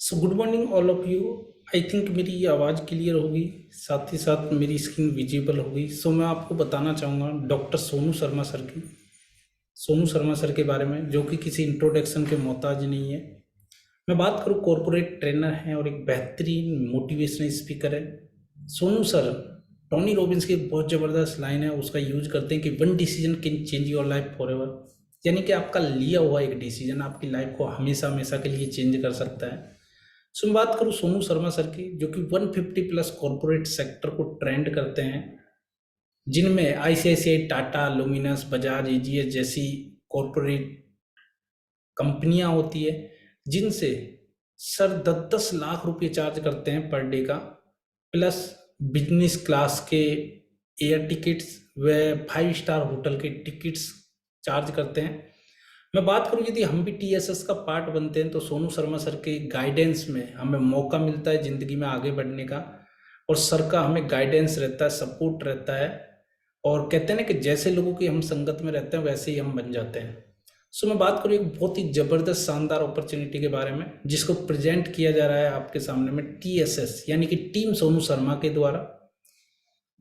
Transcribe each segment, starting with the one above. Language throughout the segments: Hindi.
So good morning all of you. I think मेरी ये आवाज़ क्लियर होगी, साथ ही साथ मेरी स्क्रीन विजिबल होगी। सो मैं आपको बताना चाहूँगा डॉक्टर सोनू शर्मा सर के बारे में, जो कि किसी इंट्रोडक्शन के मोहताज नहीं है। मैं बात करूँ, कॉरपोरेट ट्रेनर हैं और एक बेहतरीन मोटिवेशनल स्पीकर है। सोनू सर टोनी रॉबिन्स की एक बहुत ज़बरदस्त लाइन है, उसका यूज करते हैं कि one decision can change your life for ever. यानी कि आपका लिया हुआ एक डिसीजन आपकी लाइफ को हमेशा हमेशा के लिए चेंज कर सकता है। सो मैं बात करूँ सोनू शर्मा सर की, जो कि 150 प्लस कॉरपोरेट सेक्टर को ट्रेंड करते हैं, जिनमें ICICI, Tata, luminous, Bajaj, AGS जैसी कॉरपोरेट कंपनियां होती है, जिनसे सर 10-10 लाख रुपए चार्ज करते हैं पर डे का, प्लस बिजनेस क्लास के एयर टिकट्स व 5 स्टार होटल के टिकट्स चार्ज करते हैं। मैं बात करूँ, यदि हम भी टीएसएस का पार्ट बनते हैं तो सोनू शर्मा सर के गाइडेंस में हमें मौका मिलता है ज़िंदगी में आगे बढ़ने का, और सर का हमें गाइडेंस रहता है, सपोर्ट रहता है। और कहते हैं ना कि जैसे लोगों की हम संगत में रहते हैं वैसे ही हम बन जाते हैं। सो मैं बात करूँ एक बहुत ही ज़बरदस्त शानदार अपॉर्चुनिटी के बारे में, जिसको प्रेजेंट किया जा रहा है आपके सामने में टीएसएस यानी कि टीम सोनू शर्मा के द्वारा।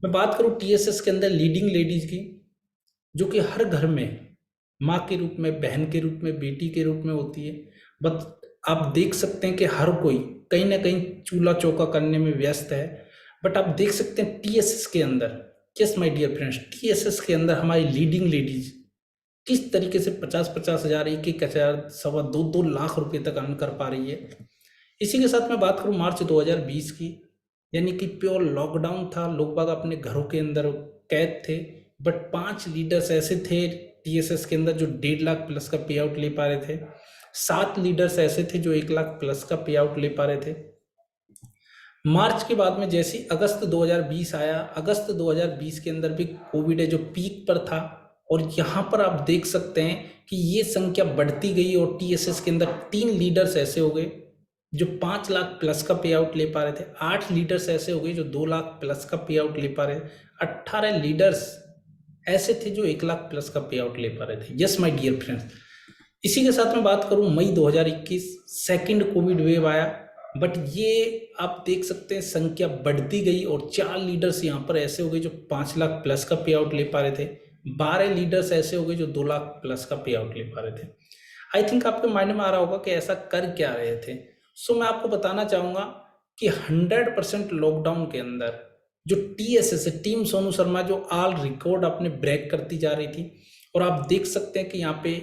मैं बात करूँ टीएसएस के अंदर लीडिंग लेडीज की, जो कि हर घर में माँ के रूप में, बहन के रूप में, बेटी के रूप में होती है। बट आप देख सकते हैं कि हर कोई कहीं ना कहीं चूल्हा चौका करने में व्यस्त है। बट आप देख सकते हैं टीएसएस के अंदर, yes my dear friends, TSS के अंदर हमारी लीडिंग लेडीज किस तरीके से 50-50 हज़ार, 1-1 हज़ार, 2.25 लाख रुपए तक अर्न कर पा रही है। इसी के साथ मैं बात करूं मार्च 2020 की, यानी कि प्योर लॉकडाउन था, लोग बाग अपने घरों के अंदर कैद थे। बट 5 लीडर्स ऐसे थे टीएसएस के अंदर जो 1.5 लाख प्लस का पे आउट ले पा रहे थे। 7 लीडर्स ऐसे थे जो 1 लाख प्लस का पे आउट ले पा रहे थे। मार्च के बाद में जैसे ही अगस्त 2020 आया, अगस्त 2020 के अंदर भी कोविड है जो पीक पर था, और यहाँ पर आप देख सकते हैं कि ये संख्या बढ़ती गई और टीएसएस के अंदर 3 लीडर्स ऐसे हो गए जो 5 लाख प्लस का पे आउट ले पा रहे थे। 8 लीडर्स ऐसे हो गए जो 2 लाख प्लस का पे आउट ले पा रहे थे। 18 लीडर्स ऐसे थे जो 1 लाख प्लस का पे आउट ले पा रहे थे। यस माय डियर फ्रेंड्स, इसी के साथ मैं बात करूं मई 2021, सेकंड कोविड वेव आया। बट ये आप देख सकते हैं संख्या बढ़ती गई और 4 लीडर्स यहाँ पर ऐसे हो गए जो 5 लाख प्लस का पे आउट ले पा रहे थे। 12 लीडर्स ऐसे हो गए जो 2 लाख प्लस का पे आउट ले पा रहे थे। आई थिंक आपके माइंड में आ रहा होगा कि ऐसा कर क्या रहे थे। सो मैं आपको बताना चाहूंगा कि 100% लॉकडाउन के अंदर जो टीएसएस टीम सोनू शर्मा जो ऑल रिकॉर्ड अपने ब्रेक करती जा रही थी, और आप देख सकते हैं कि यहाँ पे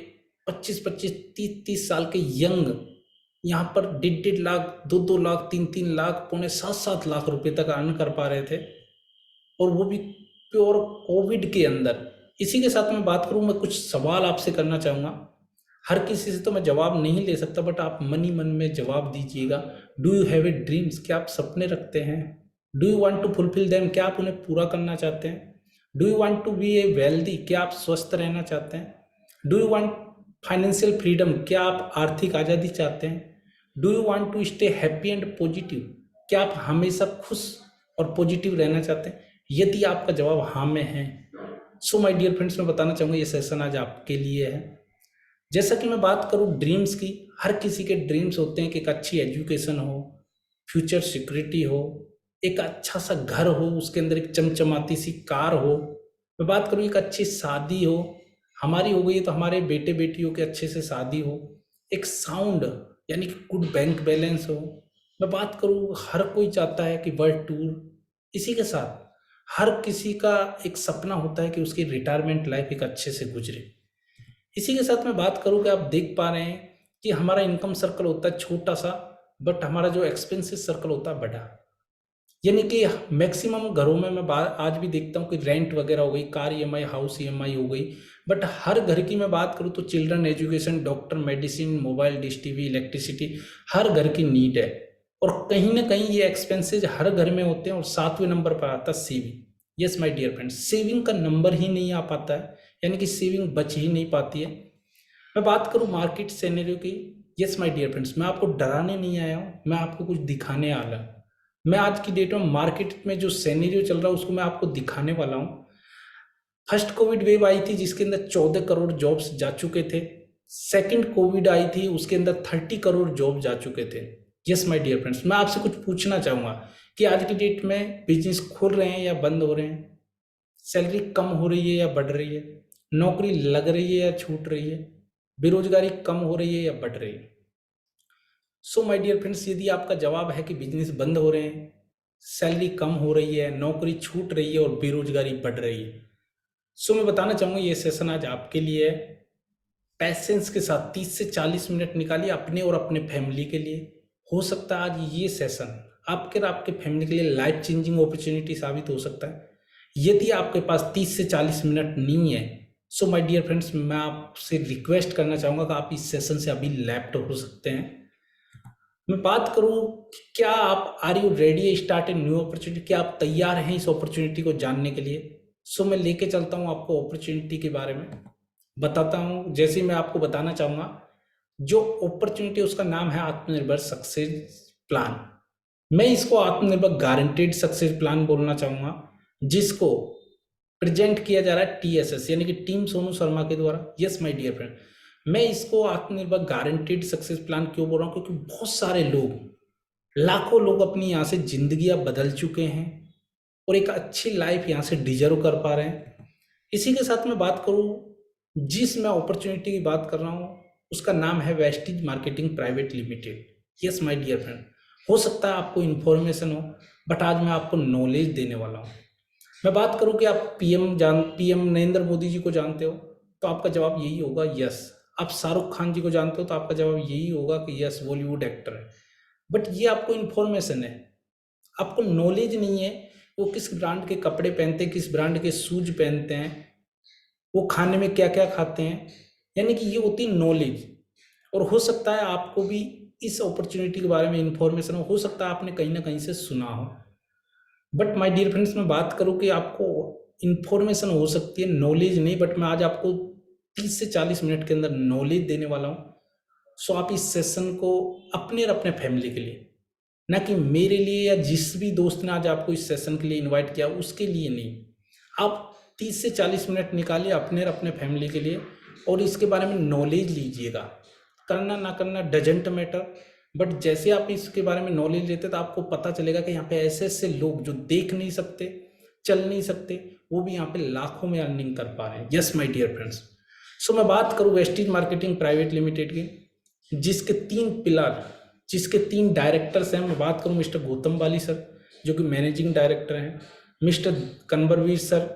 25-25, 30-30 साल के यंग यहाँ पर 1.5 लाख, 2-2 लाख, 3-3 लाख, 6.5-7 लाख रुपए तक अर्न कर पा रहे थे, और वो भी प्योर कोविड के अंदर। इसी के साथ मैं बात करूं, मैं कुछ सवाल आपसे करना चाहूंगा। हर किसी से तो मैं जवाब नहीं ले सकता, बट आप मन ही मन में जवाब दीजिएगा। Do you have a dreams, क्या आप सपने रखते हैं? Do you want to fulfill them, क्या आप उन्हें पूरा करना चाहते हैं? Do you want to be a wealthy, क्या आप स्वस्थ रहना चाहते हैं? Do you want financial freedom, क्या आप आर्थिक आज़ादी चाहते हैं? Do you want to stay happy and positive, क्या आप हमेशा खुश और पॉजिटिव रहना चाहते हैं? यदि आपका जवाब हाँ में है, सो माय डियर फ्रेंड्स, मैं बताना चाहूँगा ये सेशन आज आपके लिए है। जैसा कि मैं बात करूँ ड्रीम्स की, हर किसी के ड्रीम्स होते हैं कि एक अच्छी एजुकेशन हो, फ्यूचर सिक्योरिटी हो, एक अच्छा सा घर हो, उसके अंदर एक चमचमाती सी कार हो। मैं बात करूँ एक अच्छी शादी हो, हमारी हो गई तो हमारे बेटे बेटियों के अच्छे से शादी हो, एक साउंड यानी कि गुड बैंक बैलेंस हो। मैं बात करूँ हर कोई चाहता है कि वर्ल्ड टूर। इसी के साथ हर किसी का एक सपना होता है कि उसकी रिटायरमेंट लाइफ एक अच्छे से गुजरे। इसी के साथ मैं बात करूँ कि आप देख पा रहे हैं कि हमारा इनकम सर्कल होता है छोटा सा, बट हमारा जो एक्सपेंसेस सर्कल होता है बड़ा। यानी कि मैक्सिमम घरों में मैं आज भी देखता हूँ कि रेंट वगैरह हो गई, कार ईएमआई, हाउस ईएमआई हो गई। बट हर घर की मैं बात करूँ तो children education, doctor, medicine, mobile, dish TV, electricity हर घर की नीड है। और कहीं ना कहीं ये एक्सपेंसेज हर घर में होते हैं। और 7वें नंबर पर आता है saving. Yes my dear friends, saving का नंबर ही नहीं आ पाता है, यानी कि सेविंग बच ही नहीं पाती है। मैं बात करूं मार्केट सिनेरियो की, यस माय डियर फ्रेंड्स, मैं आपको डराने नहीं आया हूं, मैं आपको कुछ दिखाने आया हूं। मैं आज की डेट में मार्केट में जो सिनेरियो चल रहा है उसको मैं आपको दिखाने वाला हूं। फर्स्ट कोविड वेव आई थी जिसके अंदर 14 करोड़ जॉब्स जा चुके थे। सेकंड कोविड आई थी उसके अंदर 30 करोड़ जॉब जा चुके थे। यस माय डियर फ्रेंड्स, मैं आपसे कुछ पूछना चाहूँगा कि आज की डेट में बिजनेस खुल रहे हैं या बंद हो रहे हैं? सैलरी कम हो रही है या बढ़ रही है? नौकरी लग रही है या छूट रही है? बेरोजगारी कम हो रही है या बढ़ रही है? सो माय डियर फ्रेंड्स, यदि आपका जवाब है कि बिजनेस बंद हो रहे हैं, सैलरी कम हो रही है, नौकरी छूट रही है और बेरोजगारी बढ़ रही है, सो मैं बताना चाहूँगा ये सेशन आज आपके लिए है। पैसेंस के साथ 30 से 40 मिनट निकालिए अपने और अपने फैमिली के लिए। हो सकता है आज ये सेशन आपके और आपके फैमिली के लिए लाइफ चेंजिंग अपॉर्चुनिटी साबित हो सकता है। यदि आपके पास 30 से 40 मिनट नहीं है, सो माय डियर फ्रेंड्स, मैं आपसे रिक्वेस्ट करना चाहूँगा कि आप इस सेशन से अभी लेफ्ट हो सकते हैं। मैं बात करूं कि क्या आप are you ready start a new opportunity, क्या आप तैयार हैं इस अपॉर्चुनिटी को जानने के लिए? सो मैं लेके चलता हूं आपको अपॉर्चुनिटी के बारे में, बताता हूं। जैसे मैं आपको बताना चाहूंगा, जो अपॉर्चुनिटी उसका नाम है आत्मनिर्भर सक्सेस प्लान। मैं इसको आत्मनिर्भर गारंटेड सक्सेस प्लान बोलना चाहूंगा, जिसको प्रेजेंट किया जा रहा है टीएसएस यानी कि टीम सोनू शर्मा के द्वारा। यस माय डियर फ्रेंड, मैं इसको आत्मनिर्भर गारंटेड सक्सेस प्लान क्यों बोल रहा हूँ? क्योंकि बहुत सारे लोग, लाखों लोग अपनी यहाँ से जिंदगियां बदल चुके हैं और एक अच्छी लाइफ यहाँ से डिजर्व कर पा रहे हैं। इसी के साथ मैं बात करूँ, जिस मैं अपॉर्चुनिटी की बात कर रहा हूँ उसका नाम है Vestige marketing private limited. Yes my dear friend, हो सकता है आपको इन्फॉर्मेशन हो, बट आज मैं आपको नॉलेज देने वाला हूँ। मैं बात करूं कि आप पीएम नरेंद्र मोदी जी को जानते हो, तो आपका जवाब यही होगा यस। आप शाहरुख खान जी को जानते हो तो आपका जवाब यही होगा कि यस, बॉलीवुड एक्टर है। बट ये आपको इन्फॉर्मेशन है, आपको नॉलेज नहीं है वो किस ब्रांड के कपड़े पहनते हैं, किस ब्रांड के शूज पहनते हैं, वो खाने में क्या क्या खाते हैं। यानी कि ये होती है नॉलेज। और हो सकता है आपको भी इस अपॉर्चुनिटी के बारे में इंफॉर्मेशन हो सकता है आपने कहीं ना कहीं से सुना हो। बट माय डियर फ्रेंड्स, मैं बात करूं कि आपको इन्फॉर्मेशन हो सकती है, नॉलेज नहीं। बट मैं आज आपको 30 से 40 मिनट के अंदर नॉलेज देने वाला हूं। सो आप इस सेशन को अपने और अपने फैमिली के लिए, ना कि मेरे लिए या जिस भी दोस्त ने आज आपको इस सेशन के लिए इनवाइट किया उसके लिए नहीं, आप 30 से 40 मिनट निकालिए अपने और अपने फैमिली के लिए और इसके बारे में नॉलेज लीजिएगा। करना ना करना डजेंट मैटर, बट जैसे आप इसके बारे में नॉलेज लेते तो आपको पता चलेगा कि यहाँ पे ऐसे ऐसे लोग जो देख नहीं सकते, चल नहीं सकते, वो भी यहाँ पे लाखों में अर्निंग कर पा रहे हैं। यस माय डियर फ्रेंड्स, सो मैं बात करूँ वेस्टीज मार्केटिंग प्राइवेट लिमिटेड की, जिसके 3 पिलर, जिसके 3 डायरेक्टर्स हैं। मैं बात करूँ मिस्टर गौतम बाली सर जो कि मैनेजिंग डायरेक्टर हैं, मिस्टर कन्वरवीर सर,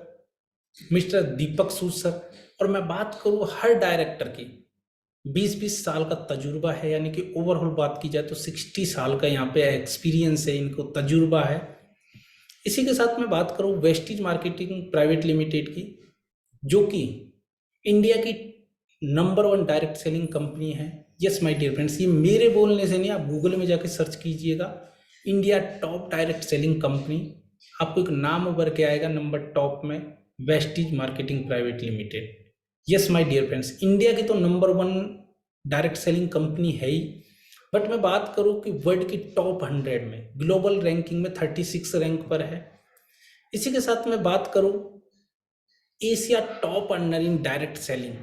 मिस्टर दीपक सूद सर, और मैं बात करूँ हर डायरेक्टर की 20-20 साल का तजुर्बा है। यानी कि ओवरऑल बात की जाए तो 60 साल का यहाँ पे एक्सपीरियंस है, इनको तजुर्बा है। इसी के साथ मैं बात करूँ वेस्टीज मार्केटिंग प्राइवेट लिमिटेड की, जो कि इंडिया की नंबर 1 डायरेक्ट सेलिंग कंपनी है। यस माय डियर फ्रेंड्स, ये मेरे बोलने से नहीं, आप गूगल में जाके सर्च कीजिएगा, India top direct selling company, आपको एक नाम उभर के आएगा नंबर टॉप में, Vestige marketing private limited. Yes my dear friends, India की तो नंबर 1 डायरेक्ट सेलिंग कंपनी है ही, बट मैं बात करूं कि वर्ल्ड की टॉप 100 में, ग्लोबल रैंकिंग में 36 रैंक पर है। इसी के साथ मैं बात करूं Asia top earner in direct selling,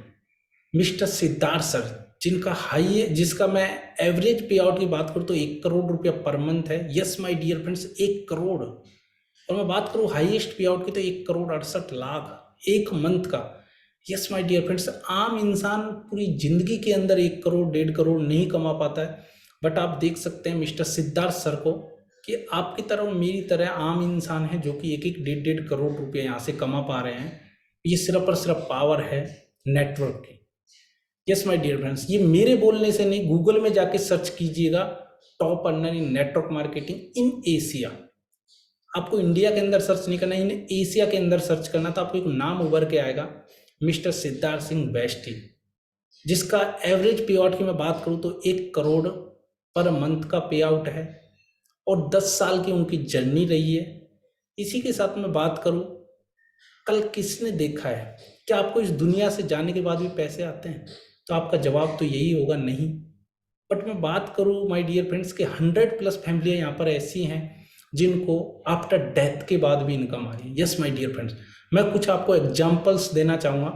mister Siddharth sir, जिसका मैं एवरेज पे आउट की बात करूं तो 1 करोड़ रुपया पर मंथ है। Yes my dear friends, 1 crore. और मैं बात करूं हाईएस्ट पे आउट की तो 1 करोड़ 68 लाख एक मंथ का। यस माय डियर फ्रेंड्स, आम इंसान पूरी जिंदगी के अंदर 1 करोड़ 1.5 करोड़ नहीं कमा पाता है, बट आप देख सकते हैं मिस्टर सिद्धार्थ सर को कि आपकी तरह और मेरी तरह आम इंसान है जो कि 1-1 1.5 करोड़ रुपये यहाँ से कमा पा रहे हैं। ये सिर्फ और सिर्फ पावर है नेटवर्क की। यस माय डियर फ्रेंड्स, ये मेरे बोलने से नहीं, गूगल में जाके सर्च कीजिएगा top earner in network marketing in Asia. आपको इंडिया के अंदर सर्च नहीं करना, इन एशिया के अंदर सर्च करना, तो आपको एक नाम उभर के आएगा, मिस्टर सिद्धार्थ सिंह वेस्टी, जिसका एवरेज पे आउट की मैं बात करूं तो 1 करोड़ पर मंथ का पे आउट है और 10 साल की उनकी जर्नी रही है। इसी के साथ मैं बात करूं, कल किसने देखा है कि आपको इस दुनिया से जाने के बाद भी पैसे आते हैं? तो आपका जवाब तो यही होगा नहीं। बट मैं बात करूं माय डियर फ्रेंड्स के 100+ फैमिलियां यहाँ पर ऐसी हैं जिनको आफ्टर डेथ के बाद भी इनकम आ रही है। यस माय डियर फ्रेंड्स, मैं कुछ आपको एग्जांपल्स देना चाहूँगा।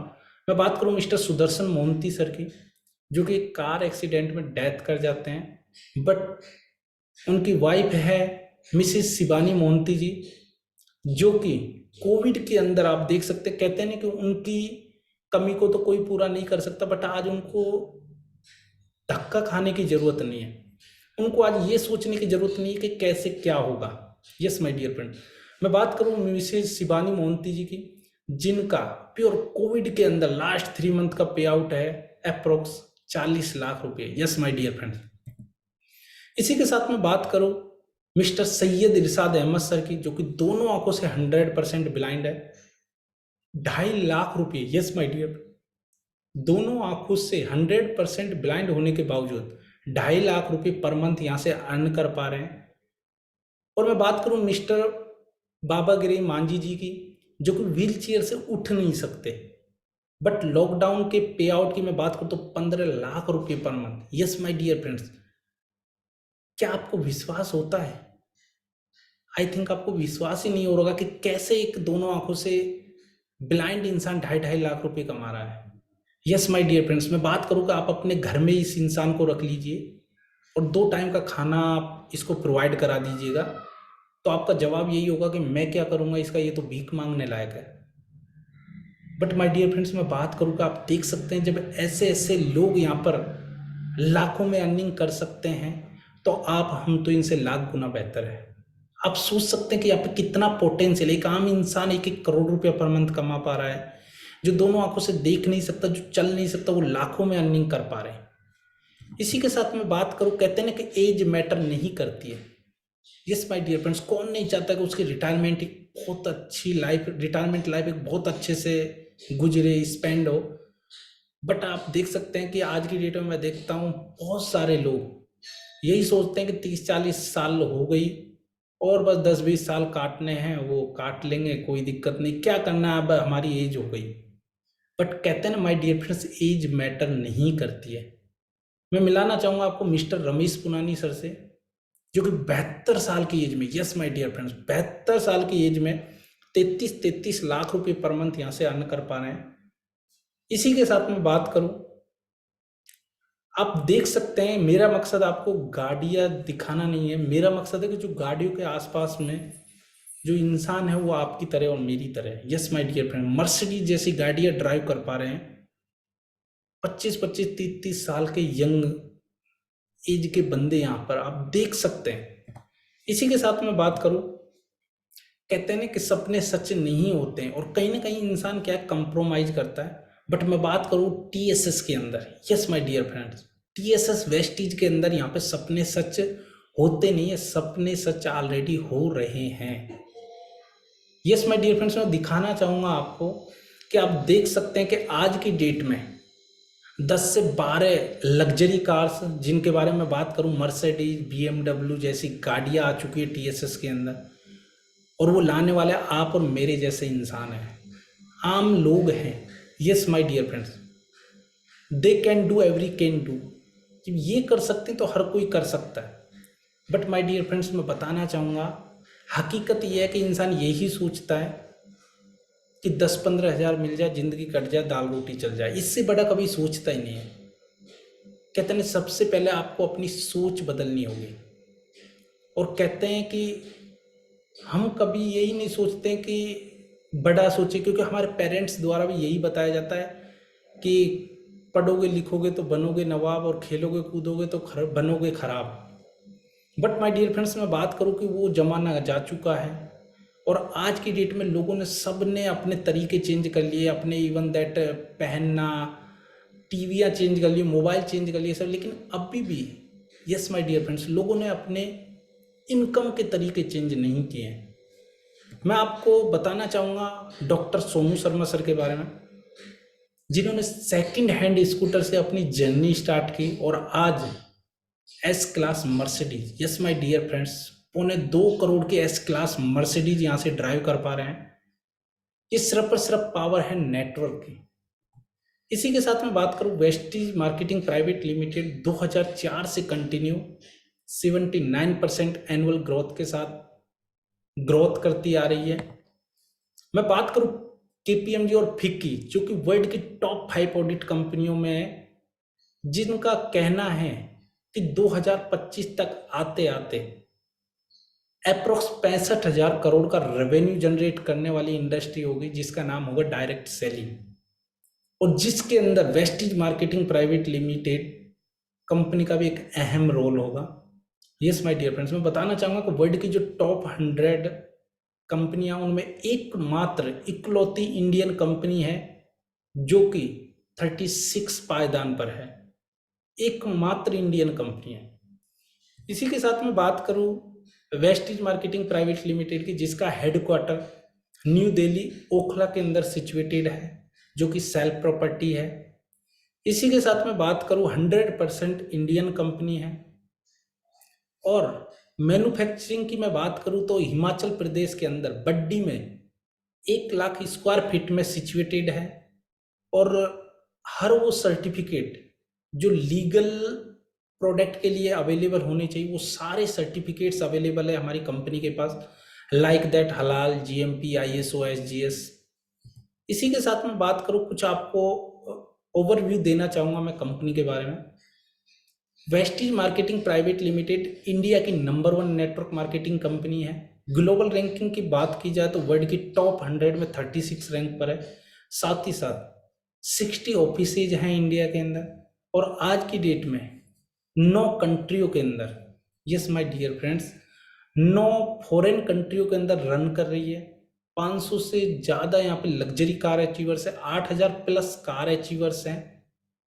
मैं बात करूँ मिस्टर सुदर्शन मोहंती सर की, जो कि कार एक्सीडेंट में डेथ कर जाते हैं, बट उनकी वाइफ है मिसिस शिबानी मोहंती जी, जो कि कोविड के अंदर आप देख सकते, कहते हैं ना कि उनकी कमी को तो कोई पूरा नहीं कर सकता, बट आज उनको धक्का खाने की जरूरत नहीं है। उनको आज ये सोचने की जरूरत नहीं है कि कैसे क्या होगा। यस माय डियर फ्रेंड, मैं बात करूं मिसेज शिबानी मोहंती जी की, जिनका प्योर कोविड के अंदर लास्ट 3 मंथ का पे आउट है अप्रोक्स 40 लाख रुपए। यस माय डियर फ्रेंड, इसी के साथ में बात करूं मिस्टर सैयद इरशाद अहमद सर की, जो कि दोनों आंखों से 100% ब्लाइंड है, 2.5 लाख रुपए। यस माय डियर, दोनों आंखों से 100% ब्लाइंड होने के बावजूद 2.5 लाख रुपए पर मंथ यहां से अर्न कर पा रहे हैं। और मैं बात करूं मिस्टर बाबा गिरी मांझी जी की, जो कि व्हील चेयर से उठ नहीं सकते, बट लॉकडाउन के पे आउट की मैं बात करूं तो 15 लाख रुपए per month. Yes my dear friends, क्या आपको विश्वास होता है? आई थिंक आपको विश्वास ही नहीं हो रहा कि कैसे एक दोनों आंखों से ब्लाइंड इंसान 2.5 लाख रुपए कमा रहा है। यस माय डियर फ्रेंड्स, मैं बात करूँ कि आप अपने घर में इस इंसान को रख लीजिए और 2 टाइम का खाना आप इसको प्रोवाइड करा दीजिएगा, तो आपका जवाब यही होगा कि मैं क्या करूँगा इसका, ये तो भीख मांगने लायक है। बट माय डियर फ्रेंड्स, मैं बात करूँ कि आप देख सकते हैं जब ऐसे ऐसे लोग यहाँ पर लाखों में अर्निंग कर सकते हैं, तो आप हम तो इनसे लाख गुना बेहतर है। आप सोच सकते हैं कि यहाँ पे कितना पोटेंशियल, एक आम इंसान 1-1 करोड़ रुपया पर मंथ कमा पा रहा है, जो दोनों आंखों से देख नहीं सकता, जो चल नहीं सकता, वो लाखों में अर्निंग कर पा रहे हैं। इसी के साथ में बात करूं, कहते हैं ना कि एज मैटर नहीं करती है। यस माय डियर फ्रेंड्स, कौन नहीं चाहता कि उसकी रिटायरमेंट एक बहुत अच्छी लाइफ, रिटायरमेंट लाइफ एक बहुत अच्छे से गुजरे, स्पेंड हो। बट आप देख सकते हैं कि आज की डेट में मैं देखता हूँ बहुत सारे लोग यही सोचते हैं कि 30-40 साल हो गई और बस 10-20 साल काटने हैं, वो काट लेंगे, कोई दिक्कत नहीं, क्या करना है, अब हमारी एज हो गई। बट कहते हैं ना my dear friends, age matter नहीं करती है। मैं मिलाना चाहूंगा आपको मिस्टर रमेश पुनानी सर से, जो कि 72 साल की एज में, यस माय डियर फ्रेंड्स, 72 साल की एज में 33 लाख रुपए पर मंथ यहां से अर्न कर पा रहे हैं। इसी के साथ में बात करूं, आप देख सकते हैं, मेरा मकसद आपको गाड़ियां दिखाना नहीं है, मेरा मकसद है कि जो गाड़ियों के आसपास में जो इंसान है वो आपकी तरह और मेरी तरह है। Yes my dear friend, Mercedes जैसी गाड़ियां ड्राइव कर पा रहे हैं 25-25, 30-30 साल के यंग एज के बंदे, यहां पर आप देख सकते हैं। इसी के साथ में बात करूं, कहते हैं ना कि सपने सच नहीं होते हैं, और कहीं ना कहीं इंसान क्या कंप्रोमाइज करता है। बट मैं बात करूं टीएसएस के अंदर, yes my dear friends, TSS Vestige के अंदर यहाँ पे सपने सच होते नहीं है, सपने सच ऑलरेडी हो रहे हैं। यस माय डियर फ्रेंड्स, मैं दिखाना चाहूंगा आपको कि आप देख सकते हैं कि आज की डेट में 10 से 12 लग्जरी कार्स, जिनके बारे में बात करूं, मर्सिडीज, बीएमडब्ल्यू जैसी गाड़ियां आ चुकी है टीएसएस के अंदर, और वो लाने वाले आप और मेरे जैसे इंसान हैं, आम लोग हैं। Yes my dear friends, they can do, every can do. जब ये कर सकते हैं तो हर कोई कर सकता है। बट माय डियर फ्रेंड्स, मैं बताना चाहूँगा, हकीकत यह है कि इंसान यही सोचता है कि 10-15 हज़ार मिल जाए, ज़िंदगी कट जाए, दाल रोटी चल जाए, इससे बड़ा कभी सोचता ही नहीं है। कहते हैं सबसे पहले आपको अपनी सोच बदलनी होगी, और कहते हैं कि हम कभी यही नहीं सोचते कि बड़ा सोचे, क्योंकि हमारे पेरेंट्स द्वारा भी यही बताया जाता है कि पढ़ोगे लिखोगे तो बनोगे नवाब, और खेलोगे कूदोगे तो बनोगे खराब। बट माय डियर फ्रेंड्स, मैं बात करूं कि वो ज़माना जा चुका है, और आज की डेट में लोगों ने, सब ने अपने तरीके चेंज कर लिए, अपने इवन दैट पहनना, टीवियाँ चेंज कर लिए, मोबाइल चेंज कर लिए सब, लेकिन अभी भी यस माय डियर फ्रेंड्स, लोगों ने अपने इनकम के तरीके चेंज नहीं किए हैं। मैं आपको बताना चाहूँगा डॉक्टर सोनू शर्मा सर के बारे में, जिन्होंने सेकंड हैंड स्कूटर से अपनी जर्नी स्टार्ट की, और आज S class Mercedes, yes my dear friends, 2.25 crore की एस क्लास मर्सिडीज यहाँ से ड्राइव कर पा रहे हैं। ये सिर्फ और सिर्फ पावर है नेटवर्क की। इसी के साथ में बात करूं, वेस्टीज मार्केटिंग प्राइवेट लिमिटेड 2004 से कंटिन्यू 79% एनुअल ग्रोथ के साथ ग्रोथ करती आ रही है। मैं बात करूं केपीएमजी और फिक्की, जो कि वर्ल्ड की टॉप 5 ऑडिट कंपनियों में है, जिनका कहना है कि 2025 तक आते आते अप्रोक्स 65,000 करोड़ का रेवेन्यू जनरेट करने वाली इंडस्ट्री होगी, जिसका नाम होगा डायरेक्ट सेलिंग, और जिसके अंदर Vestige marketing private limited company का भी एक अहम रोल होगा। यस माय डियर फ्रेंड्स, मैं बताना चाहूँगा कि वर्ल्ड की जो टॉप 100 कंपनियां, उनमें एकमात्र इकलौती इंडियन कंपनी है जो कि 36 पायदान पर है, एकमात्र इंडियन कंपनी है। इसी के साथ में बात करूं वेस्टीज मार्केटिंग प्राइवेट लिमिटेड की, जिसका हेडक्वार्टर न्यू दिल्ली ओखला के अंदर सिचुएटेड है, जो कि सेल्फ प्रॉपर्टी है। इसी के साथ में बात करूं 100% इंडियन कंपनी है, और मैन्युफैक्चरिंग की मैं बात करूं तो हिमाचल प्रदेश के अंदर बड्डी में 1 लाख स्क्वायर फीट में सिचुएटेड है, और हर वो सर्टिफिकेट जो लीगल प्रोडक्ट के लिए अवेलेबल होने चाहिए, वो सारे सर्टिफिकेट्स अवेलेबल है हमारी कंपनी के पास, लाइक दैट हलाल, जीएमपी, आईएसओ, एसजीएस। इसी के साथ में बात करूं, कुछ आपको ओवरव्यू देना चाहूँगा मैं कंपनी के बारे में। Vestige marketing private limited India की नंबर 1 नेटवर्क मार्केटिंग कंपनी है। ग्लोबल रैंकिंग की बात की जाए तो वर्ल्ड की टॉप 100 में 36 रैंक पर है। साथ ही साथ 60 ऑफिसेज हैं इंडिया के अंदर, और आज की डेट में 9 कंट्रियों के अंदर, yes my dear friends, 9 foreign कंट्रियों के अंदर रन कर रही है। 500 से ज़्यादा यहाँ पे लग्जरी कार अचीवर्स है, 8,000 प्लस कार अचीवर्स हैं।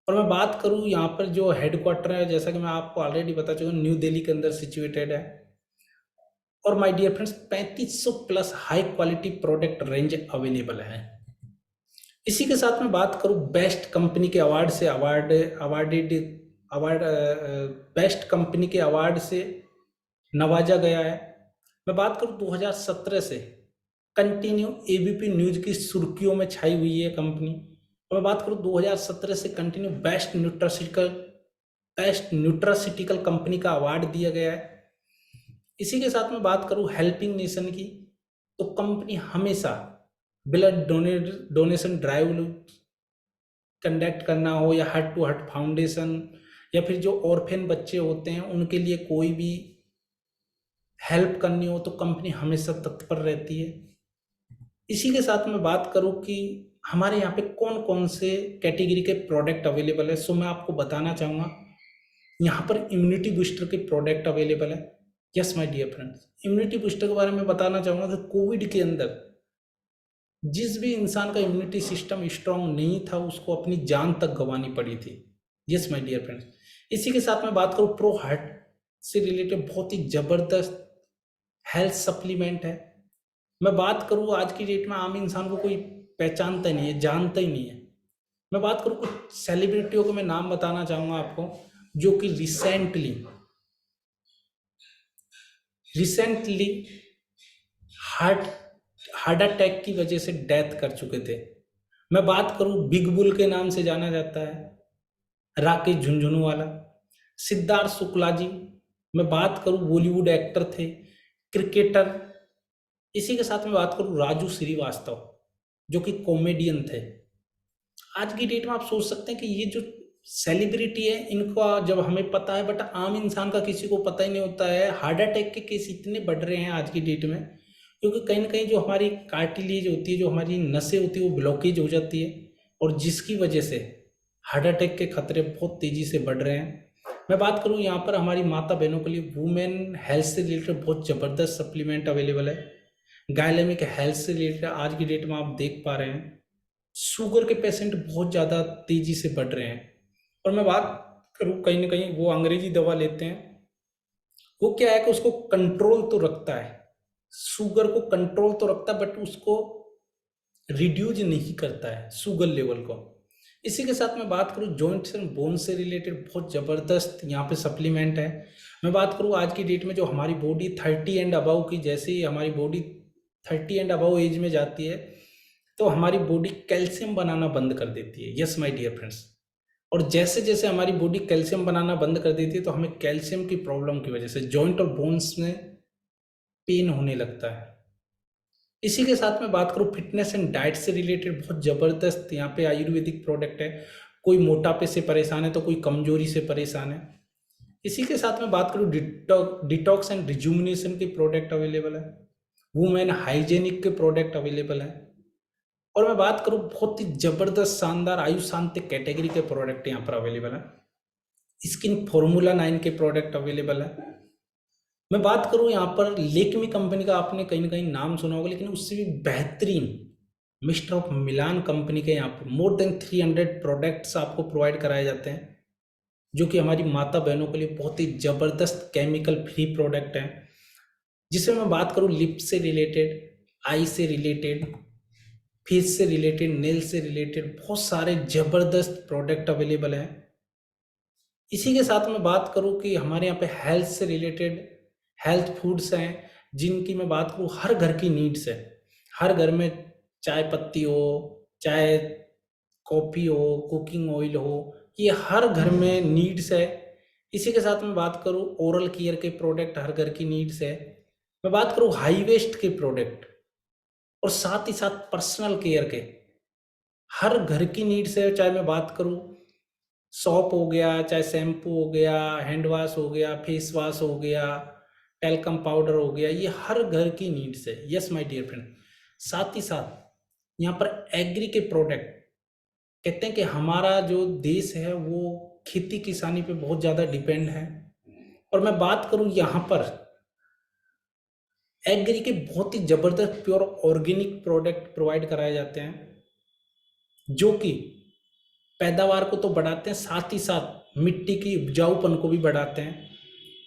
और मैं बात करूँ यहाँ पर जो हेडक्वार्टर है, जैसा कि मैं आपको ऑलरेडी बता चुका हूँ, न्यू दिल्ली के अंदर सिचुएटेड है। और my dear friends, 3500 plus high quality product range available है। इसी के साथ में बात करूँ बेस्ट कंपनी के अवार्ड से बेस्ट कंपनी के अवार्ड से नवाजा गया है। मैं बात करूँ 2017 से कंटिन्यू एबीपी न्यूज की सुर्खियों में छाई हुई है कंपनी। और मैं बात करूँ 2017 से कंटिन्यू बेस्ट न्यूट्रासिटिकल कंपनी का अवार्ड दिया गया है। इसी के साथ में बात करूँ हेल्पिंग नेशन की, तो कंपनी हमेशा ब्लड डोनेशन ड्राइव कंडक्ट करना हो, या हार्ट टू हार्ट फाउंडेशन, या फिर जो ऑर्फेन बच्चे होते हैं उनके लिए कोई भी हेल्प करनी हो, तो कंपनी हमेशा तत्पर रहती है। इसी के साथ में बात करूं कि हमारे यहाँ पे कौन कौन से कैटेगरी के प्रोडक्ट अवेलेबल है, सो मैं आपको बताना चाहूँगा। यहाँ पर इम्यूनिटी बूस्टर के प्रोडक्ट अवेलेबल है। Yes my dear friends, immunity booster के बारे में बताना चाहूँगा कि कोविड के अंदर जिस भी इंसान का इम्यूनिटी सिस्टम स्ट्रांग नहीं था, उसको अपनी जान तक गंवानी पड़ी थी। यस माय डियर फ्रेंड्स, इसी के साथ में बात करूँ प्रो हार्ट से रिलेटेड बहुत ही जबरदस्त हेल्थ सप्लीमेंट है। मैं बात करूँ आज की डेट में आम इंसान को कोई पहचानता ही नहीं है, जानता ही नहीं है। मैं बात करूँ कुछ सेलिब्रिटियों के मैं नाम बताना चाहूँगा आपको, जो कि रिसेंटली हार्ट अटैक की वजह से डेथ कर चुके थे। मैं बात करूँ बिग बुल के नाम से जाना जाता है राकेश झुनझुनवाला, सिद्धार्थ शुक्ला जी। मैं बात करूँ बॉलीवुड एक्टर थे, क्रिकेटर। इसी के साथ में बात करूँ राजू श्रीवास्तव, जो कि कॉमेडियन थे। आज की डेट में आप सोच सकते हैं कि ये जो सेलिब्रिटी है, इनका जब हमें पता है, बट आम इंसान का किसी को पता ही नहीं होता है। हार्ट अटैक के केस इतने बढ़ रहे हैं आज की डेट में, क्योंकि कहीं ना कहीं जो हमारी कार्टिलेज होती है, जो हमारी नसें होती है, वो ब्लॉकेज हो जाती है, और जिसकी वजह से हार्ट अटैक के खतरे बहुत तेज़ी से बढ़ रहे हैं। मैं बात करूँ यहाँ पर हमारी माता बहनों के लिए वुमेन हेल्थ से रिलेटेड बहुत ज़बरदस्त सप्लीमेंट अवेलेबल है। गायलेमिक हेल्थ से रिलेटेड आज की डेट में आप देख पा रहे हैं शुगर के पेशेंट बहुत ज़्यादा तेज़ी से बढ़ रहे हैं। और मैं बात करूँ कहीं ना कहीं वो अंग्रेजी दवा लेते हैं, वो क्या है कि उसको कंट्रोल तो रखता है, शुगर को कंट्रोल तो रखता है, बट उसको रिड्यूज नहीं करता है शुगर लेवल को। इसी के साथ मैं बात करूँ जॉइंट्स एंड बोन से रिलेटेड बहुत ज़बरदस्त यहाँ पे सप्लीमेंट है। मैं बात करूँ आज की डेट में जो हमारी बॉडी 30 एंड अबव की, जैसे ही हमारी बॉडी 30 एंड अबव एज में जाती है, तो हमारी बॉडी कैल्शियम बनाना बंद कर देती है। यस माय डियर फ्रेंड्स, और जैसे जैसे हमारी बॉडी कैल्शियम बनाना बंद कर देती है, तो हमें कैल्शियम की प्रॉब्लम की वजह से जॉइंट और बोन्स में पेन होने लगता है। इसी के साथ में बात करूँ फिटनेस एंड डाइट से रिलेटेड बहुत ज़बरदस्त यहाँ पे आयुर्वेदिक प्रोडक्ट है। कोई मोटापे से परेशान है, तो कोई कमजोरी से परेशान है। इसी के साथ में बात करूँ, डिटॉक्स एंड रिजुमिनेशन के प्रोडक्ट अवेलेबल है, वुमेन हाइजेनिक के प्रोडक्ट अवेलेबल है, और मैं बात करूँ बहुत ही जबरदस्त शानदार आयुष शांति कैटेगरी के प्रोडक्ट यहाँ पर अवेलेबल है। स्किन फॉर्मूला 9 के प्रोडक्ट अवेलेबल है। मैं बात करूँ यहाँ पर लेक्मी कंपनी का, आपने कहीं ना कहीं नाम सुना होगा, लेकिन उससे भी बेहतरीन मिस्टर ऑफ मिलान कंपनी के यहाँ पर मोर देन 300 प्रोडक्ट्स आपको प्रोवाइड कराए जाते हैं, जो कि हमारी माता बहनों के लिए बहुत ही ज़बरदस्त केमिकल फ्री प्रोडक्ट हैं। जिसमें मैं बात करूँ लिप्स से रिलेटेड, आई से रिलेटेड, फेस से रिलेटेड, नेल से रिलेटेड बहुत सारे ज़बरदस्त प्रोडक्ट अवेलेबल हैं। इसी के साथ मैं बात करूँ कि हमारे यहाँ पे हेल्थ से रिलेटेड हेल्थ फूड्स हैं, जिनकी मैं बात करूँ हर घर की नीड्स है। हर घर में चाय पत्ती हो, चाहे कॉफ़ी हो, कुकिंग ऑयल हो, ये हर घर में नीड्स है। इसी के साथ मैं बात करूँ ओरल केयर के प्रोडक्ट हर घर की नीड्स है। मैं बात करूँ हाई वेस्ट के प्रोडक्ट, और साथ ही साथ पर्सनल केयर के हर घर की नीड्स है। चाहे मैं बात करूँ सॉप हो गया, चाहे शैम्पू हो गया, हैंड वॉश हो गया, फेस वॉश हो गया, टेल्कम पाउडर हो गया, ये हर घर की नीड्स है। यस माय डियर फ्रेंड, साथ ही साथ यहाँ पर एग्री के प्रोडक्ट, कहते हैं कि हमारा जो देश है वो खेती किसानी पे बहुत ज़्यादा डिपेंड है, और मैं बात करूँ यहाँ पर एग्री के बहुत ही ज़बरदस्त प्योर ऑर्गेनिक प्रोडक्ट प्रोवाइड कराए जाते हैं, जो कि पैदावार को तो बढ़ाते हैं, साथ ही साथ मिट्टी की उपजाऊपन को भी बढ़ाते हैं।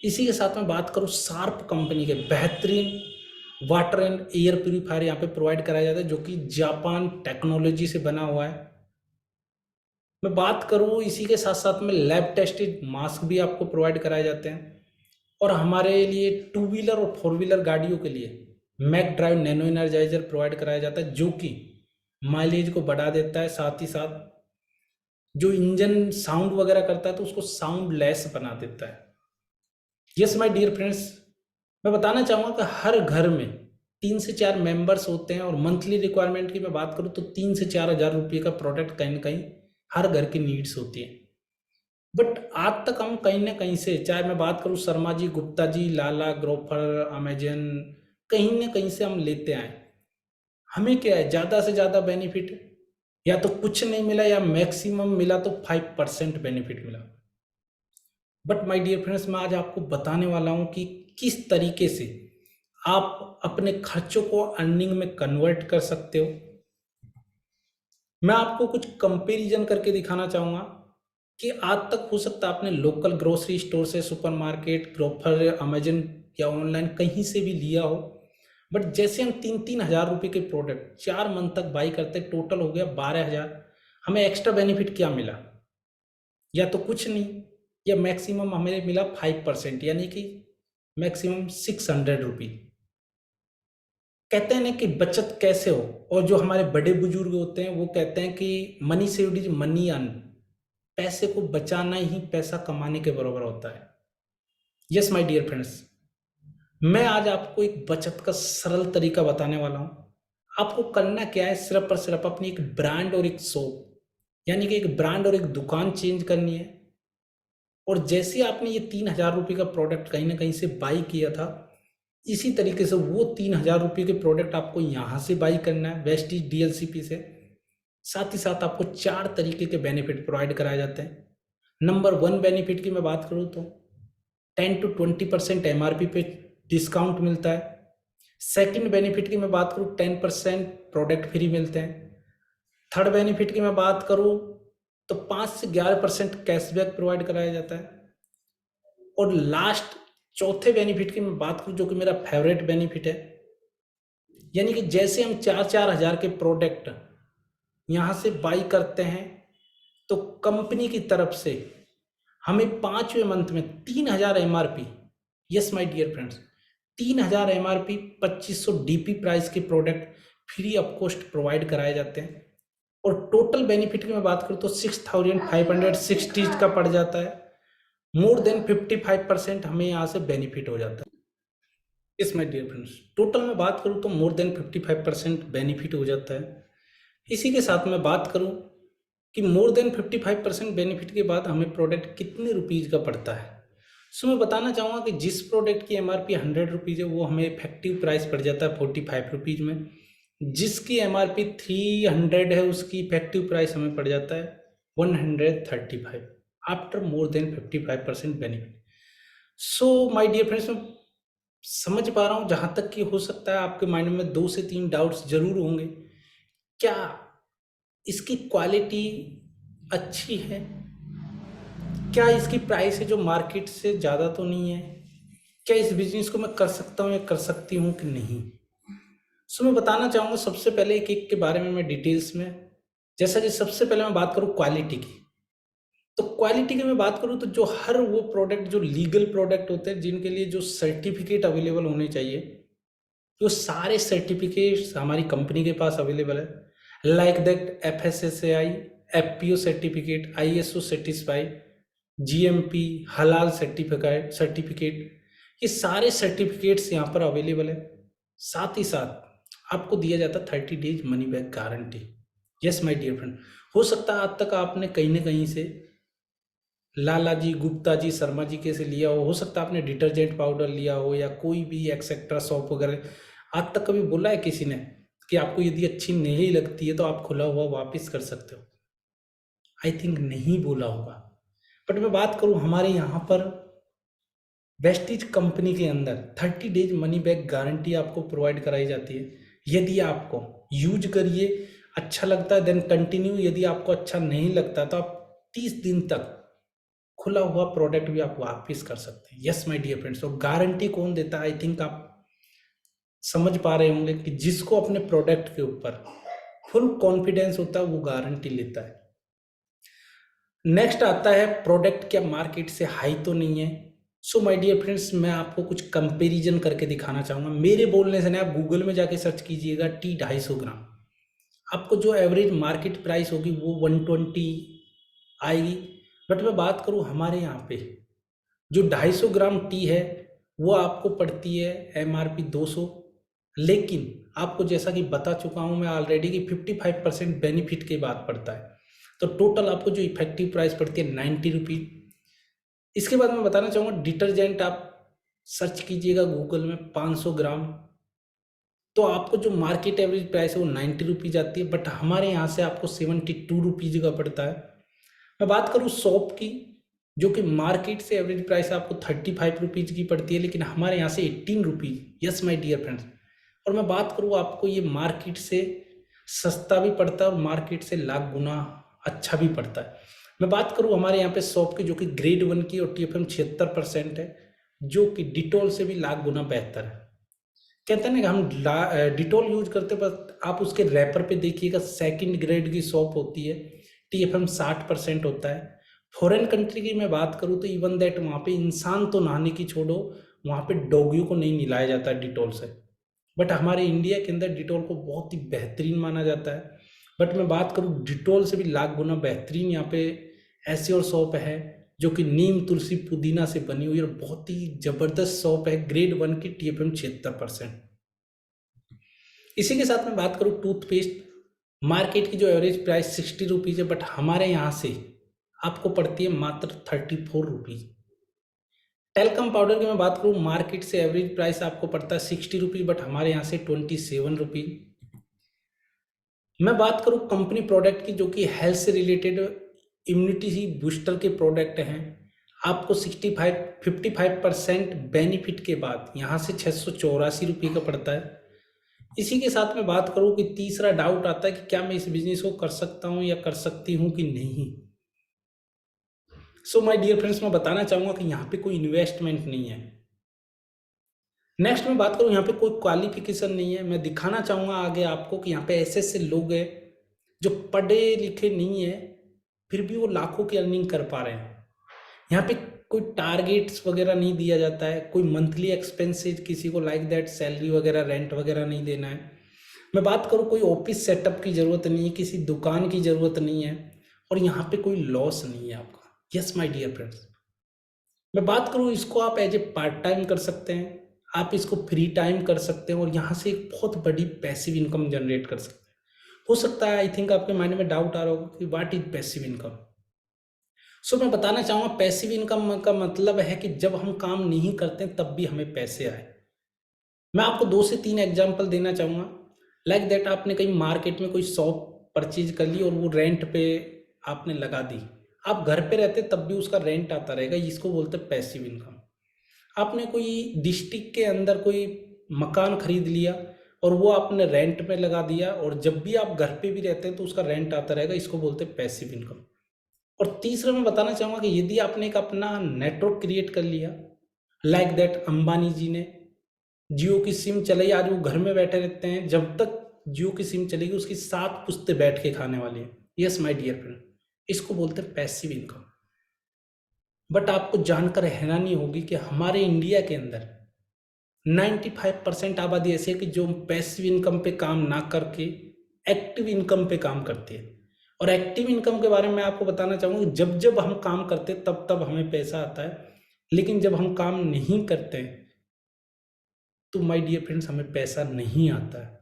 इसी के साथ में बात करूँ शार्प कंपनी के बेहतरीन वाटर एंड एयर प्यूरीफायर यहाँ पे प्रोवाइड कराया जाता है, जो कि जापान टेक्नोलॉजी से बना हुआ है। मैं बात करूँ इसी के साथ साथ में लैब टेस्टेड मास्क भी आपको प्रोवाइड कराए जाते हैं, और हमारे लिए 2 व्हीलर और 4 व्हीलर गाड़ियों के लिए Mac Drive nano energizer provide कराया जाता है, जो कि माइलेज को बढ़ा देता है, साथ ही साथ जो इंजन साउंड वगैरह करता है तो उसको साउंड लेस बना देता है। यस माय डियर फ्रेंड्स, मैं बताना चाहूँगा कि हर घर में 3 से 4 मेंबर्स होते हैं, और मंथली रिक्वायरमेंट की मैं बात करूँ तो 3 से 4 हज़ार रुपये का प्रोडक्ट कहीं ना कहीं हर घर की नीड्स होती है। बट आज तक हम कहीं ना कहीं से, चाहे मैं बात करूँ शर्मा जी, गुप्ता जी, लाला, ग्रोफर, अमेजन, कहीं ना कहीं से हम लेते आए। हमें क्या है, ज़्यादा से ज़्यादा बेनिफिट या तो कुछ नहीं मिला, या मैक्सिमम मिला तो 5% बेनिफिट मिला। बट माय डियर फ्रेंड्स, मैं आज आपको बताने वाला हूँ कि किस तरीके से आप अपने खर्चों को अर्निंग में कन्वर्ट कर सकते हो। मैं आपको कुछ कंपैरिजन करके दिखाना चाहूँगा कि आज तक हो सकता है आपने लोकल ग्रोसरी स्टोर से, सुपरमार्केट, ग्रोफर, अमेजन या ऑनलाइन कहीं से भी लिया हो, बट जैसे हम 3-3 हज़ार रुपये के प्रोडक्ट 4 मंथ तक बाई करते, टोटल हो गया 12 हज़ार। हमें एक्स्ट्रा बेनिफिट क्या मिला? या तो कुछ नहीं, या मैक्सिमम हमें मिला 5%, यानी कि मैक्सिमम 600 रुपी। कहते हैं ना कि बचत कैसे हो, और जो हमारे बड़े बुजुर्ग होते हैं वो कहते हैं कि money saved is money earn, पैसे को बचाना ही पैसा कमाने के बराबर होता है। यस माय डियर फ्रेंड्स, मैं आज आपको एक बचत का सरल तरीका बताने वाला हूँ। आपको करना क्या है, सिर्फ और सिर्फ अपनी एक ब्रांड और एक शॉप, यानी कि एक ब्रांड और एक दुकान चेंज करनी है। और जैसे आपने ये 3 हज़ार रुपये का प्रोडक्ट कहीं ना कहीं से बाई किया था, इसी तरीके से वो 3 हज़ार रुपये के प्रोडक्ट आपको यहाँ से बाई करना है, वेस्टीज डीएलसीपी से। साथ ही साथ आपको 4 तरीके के बेनिफिट प्रोवाइड कराए जाते हैं। नंबर 1 बेनिफिट की मैं बात करूँ तो 10 to 20% एमआरपी पे डिस्काउंट मिलता है। सेकंड बेनिफिट की मैं बात करूँ 10% प्रोडक्ट फ्री मिलते हैं। थर्ड बेनिफिट की मैं बात करूँ तो 5 से 11% कैशबैक प्रोवाइड कराया जाता है। और लास्ट चौथे बेनिफिट की मैं बात करूँ, जो कि मेरा फेवरेट बेनिफिट है, यानी कि जैसे हम 4-4 हज़ार के प्रोडक्ट यहाँ से बाई करते हैं, तो कंपनी की तरफ से हमें 5वें मंथ में 3,000 MRP, yes my dear friends, 3,000 MRP 2500 DP price के product free of cost provide कराए जाते हैं। और टोटल बेनिफिट की मैं बात करूँ तो 6,560 का पड़ जाता है। मोर देन 55% हमें यहाँ से बेनिफिट हो जाता है। Yes my dear friends, total में बात करूँ तो मोर देन 55% बेनिफिट हो जाता है। इसी के साथ मैं बात करूँ कि मोर देन 55% बेनिफिट के बाद हमें प्रोडक्ट कितने रुपीज़ का पड़ता है। सो मैं बताना चाहूँगा कि जिस प्रोडक्ट की एमआरपी 100 रुपीज़ है वो हमें इफेक्टिव प्राइस पड़ जाता है 45 रुपीज़ में। जिसकी एमआरपी 300 है उसकी इफेक्टिव प्राइस हमें पड़ जाता है 135 after more than 55% benefit. So my dear friends, मैं समझ पा रहा हूँ जहाँ तक कि हो सकता है आपके माइंड में 2 से 3 डाउट्स जरूर होंगे। क्या इसकी क्वालिटी अच्छी है? क्या इसकी प्राइस है जो मार्केट से ज़्यादा तो नहीं है? क्या इस बिजनेस को मैं कर सकता हूँ या कर सकती हूँ कि नहीं? सो मैं बताना चाहूँगा सबसे पहले एक एक के बारे में मैं डिटेल्स में। जैसा कि सबसे पहले मैं बात करूँ क्वालिटी की, तो क्वालिटी की मैं बात करूँ तो जो हर वो प्रोडक्ट जो लीगल प्रोडक्ट होते हैं जिनके लिए जो सर्टिफिकेट अवेलेबल होने चाहिए, वो सारे सर्टिफिकेट्स हमारी कंपनी के पास अवेलेबल है। Like that FSSAI, FPO certificate, ISO certified, GMP, हलाल सर्टिफिकेट, ये सारे सर्टिफिकेट्स यहाँ पर अवेलेबल है। साथ ही साथ आपको दिया जाता 30 days money back guarantee. Yes my dear friend, हो सकता है आज तक आपने कहीं ना कहीं से लाला जी, गुप्ता जी, शर्मा जी के से लिया हो सकता है आपने डिटर्जेंट पाउडर लिया हो या कोई भी एक्सेट्रा सॉप वगैरह। आज तक कभी बोला है किसी ने कि आपको यदि अच्छी नहीं लगती है तो आप खुला हुआ वापस कर सकते हो? आई थिंक नहीं बोला होगा। बट मैं बात करूं हमारे यहाँ पर वेस्टीज कंपनी के अंदर 30 डेज मनी बैक गारंटी आपको प्रोवाइड कराई जाती है। यदि आपको यूज करिए अच्छा लगता है देन कंटिन्यू, यदि आपको अच्छा नहीं लगता तो आप 30 दिन तक खुला हुआ प्रोडक्ट भी आप वापस कर सकते हैं। यस माय डियर फ्रेंड्स, और गारंटी कौन देता है? आई थिंक आप समझ पा रहे होंगे कि जिसको अपने प्रोडक्ट के ऊपर फुल कॉन्फिडेंस होता है वो गारंटी लेता है। नेक्स्ट आता है प्रोडक्ट क्या मार्केट से हाई तो नहीं है। सो माय डियर फ्रेंड्स, मैं आपको कुछ कंपैरिजन करके दिखाना चाहूँगा। मेरे बोलने से नहीं, आप गूगल में जाके सर्च कीजिएगा टी 250 ग्राम, आपको जो एवरेज मार्केट प्राइस होगी वो 120 आएगी। बट मैं बात करूँ हमारे यहाँ पे जो 250 ग्राम टी है वो आपको पड़ती है MRP 200, लेकिन आपको जैसा कि बता चुका हूँ मैं ऑलरेडी कि 55% बेनिफिट के बाद पड़ता है, तो टोटल आपको जो इफेक्टिव प्राइस पड़ती है 90 रुपीज़। इसके बाद मैं बताना चाहूँगा डिटर्जेंट आप सर्च कीजिएगा गूगल में 500 ग्राम, तो आपको जो मार्केट एवरेज प्राइस है वो 90 रुपीज़ आती है, बट हमारे यहाँ से आपको 72 रुपीज़ का पड़ता है। मैं बात करूँ सॉप की, जो कि मार्केट से एवरेज प्राइस आपको 35 रुपीज़ की पड़ती है, लेकिन हमारे यहाँ से 18 rupees. Yes my dear friends, और मैं बात करूँ आपको ये मार्केट से सस्ता भी पड़ता है और मार्केट से लाख गुना अच्छा भी पड़ता है। मैं बात करूँ हमारे यहाँ पे सॉप की जो कि ग्रेड 1 की और TFM 76% है, जो कि डिटॉल से भी लाख गुना बेहतर है। कहते हैं ना कि हम डिटॉल यूज करते पर आप उसके रैपर पे देखिएगा सेकंड ग्रेड की सॉप होती है, TFM 60% होता है। फॉरेन कंट्री की मैं बात करूँ तो इवन दैट वहाँ पे इंसान तो नहाने की छोड़ो, वहाँ पे डॉगियों को नहीं मिलाया जाता है डिटॉल से, बट हमारे इंडिया के अंदर डिटॉल को बहुत ही बेहतरीन माना जाता है। बट मैं बात करूँ डिटॉल से भी लाख गुना बेहतरीन यहाँ पे ऐसी और सॉप है जो कि नीम, तुलसी, पुदीना से बनी हुई और बहुत ही जबरदस्त सॉप है, ग्रेड 1 की, TFM 76%। इसी के साथ में बात करूँ टूथपेस्ट, मार्केट की जो एवरेज प्राइस 60 रुपीज़ है, बट हमारे यहाँ से आपको पड़ती है मात्र 34 रुपीज़। टेल्कम पाउडर की मैं बात करूँ, मार्केट से एवरेज प्राइस आपको पड़ता है 60 रुपीज़, बट हमारे यहाँ से 27 रुपीज़। मैं बात करूँ कंपनी प्रोडक्ट की जो कि हेल्थ से रिलेटेड इम्यूनिटी बूस्टर के प्रोडक्ट हैं, आपको 55% बेनिफिट के बाद यहाँ से 684 रुपये का पड़ता है। इसी के साथ मैं बात करूँ कि तीसरा डाउट आता है कि क्या मैं इस बिजनेस को कर सकता हूँ या कर सकती हूँ कि नहीं। सो माय डियर फ्रेंड्स, मैं बताना चाहूँगा कि यहाँ पे कोई इन्वेस्टमेंट नहीं है। नेक्स्ट मैं बात करूँ यहाँ पे कोई क्वालिफिकेशन नहीं है। मैं दिखाना चाहूँगा आगे आपको कि यहाँ पे ऐसे लोग हैं जो पढ़े लिखे नहीं है फिर भी वो लाखों की अर्निंग कर पा रहे हैं। यहाँ पे कोई टारगेट्स वगैरह नहीं दिया जाता है, कोई मंथली एक्सपेंसेस किसी को लाइक दैट सैलरी वगैरह रेंट वगैरह नहीं देना है। मैं बात करूँ कोई ऑफिस सेटअप की ज़रूरत नहीं है, किसी दुकान की ज़रूरत नहीं है, और यहाँ पे कोई लॉस नहीं है आपका। यस माय डियर फ्रेंड्स, मैं बात करूँ इसको आप एज ए पार्ट टाइम कर सकते हैं, आप इसको फ्री टाइम कर सकते हैं और यहाँ से एक बहुत बड़ी पैसिव इनकम जनरेट कर सकते हैं। हो सकता है आई थिंक आपके माइंड में डाउट आ रहा होगा कि व्हाट इज पैसिव इनकम। सो मैं बताना चाहूँगा पैसिव इनकम का मतलब है कि जब हम काम नहीं करते तब भी हमें पैसे आए। मैं आपको 2 से 3 एग्जांपल देना चाहूँगा। लाइक दैट आपने कहीं मार्केट में कोई शॉप परचेज कर ली और वो रेंट पे आपने लगा दी। आप घर पे रहते तब भी उसका रेंट आता रहेगा, इसको बोलते हैं पैसिव इनकम। आपने कोई डिस्ट्रिक्ट के अंदर कोई मकान खरीद लिया और वो आपने रेंट पे लगा दिया और जब भी आप घर पे भी रहते हैं तो उसका रेंट आता रहेगा, इसको बोलते हैं पैसिव इनकम। और तीसरा मैं बताना चाहूँगा कि यदि आपने एक अपना नेटवर्क क्रिएट कर लिया, लाइक दैट अंबानी जी ने जियो की सिम चलाई, आज वो घर में बैठे रहते हैं, जब तक जियो की सिम चलेगी उसकी 7 पुश्ते बैठ के खाने वाली है। यस माय डियर फ्रेंड, इसको बोलते हैं पैसिव इनकम। बट आपको जानकर हैरानी होगी कि हमारे इंडिया के अंदर 95% आबादी ऐसी है कि जो पैसिव इनकम पे काम ना करके एक्टिव इनकम पे काम करती है। और एक्टिव इनकम के बारे में आपको बताना चाहूँगा कि जब जब हम काम करते तब तब हमें पैसा आता है, लेकिन जब हम काम नहीं करते तो माय डियर फ्रेंड्स हमें पैसा नहीं आता है।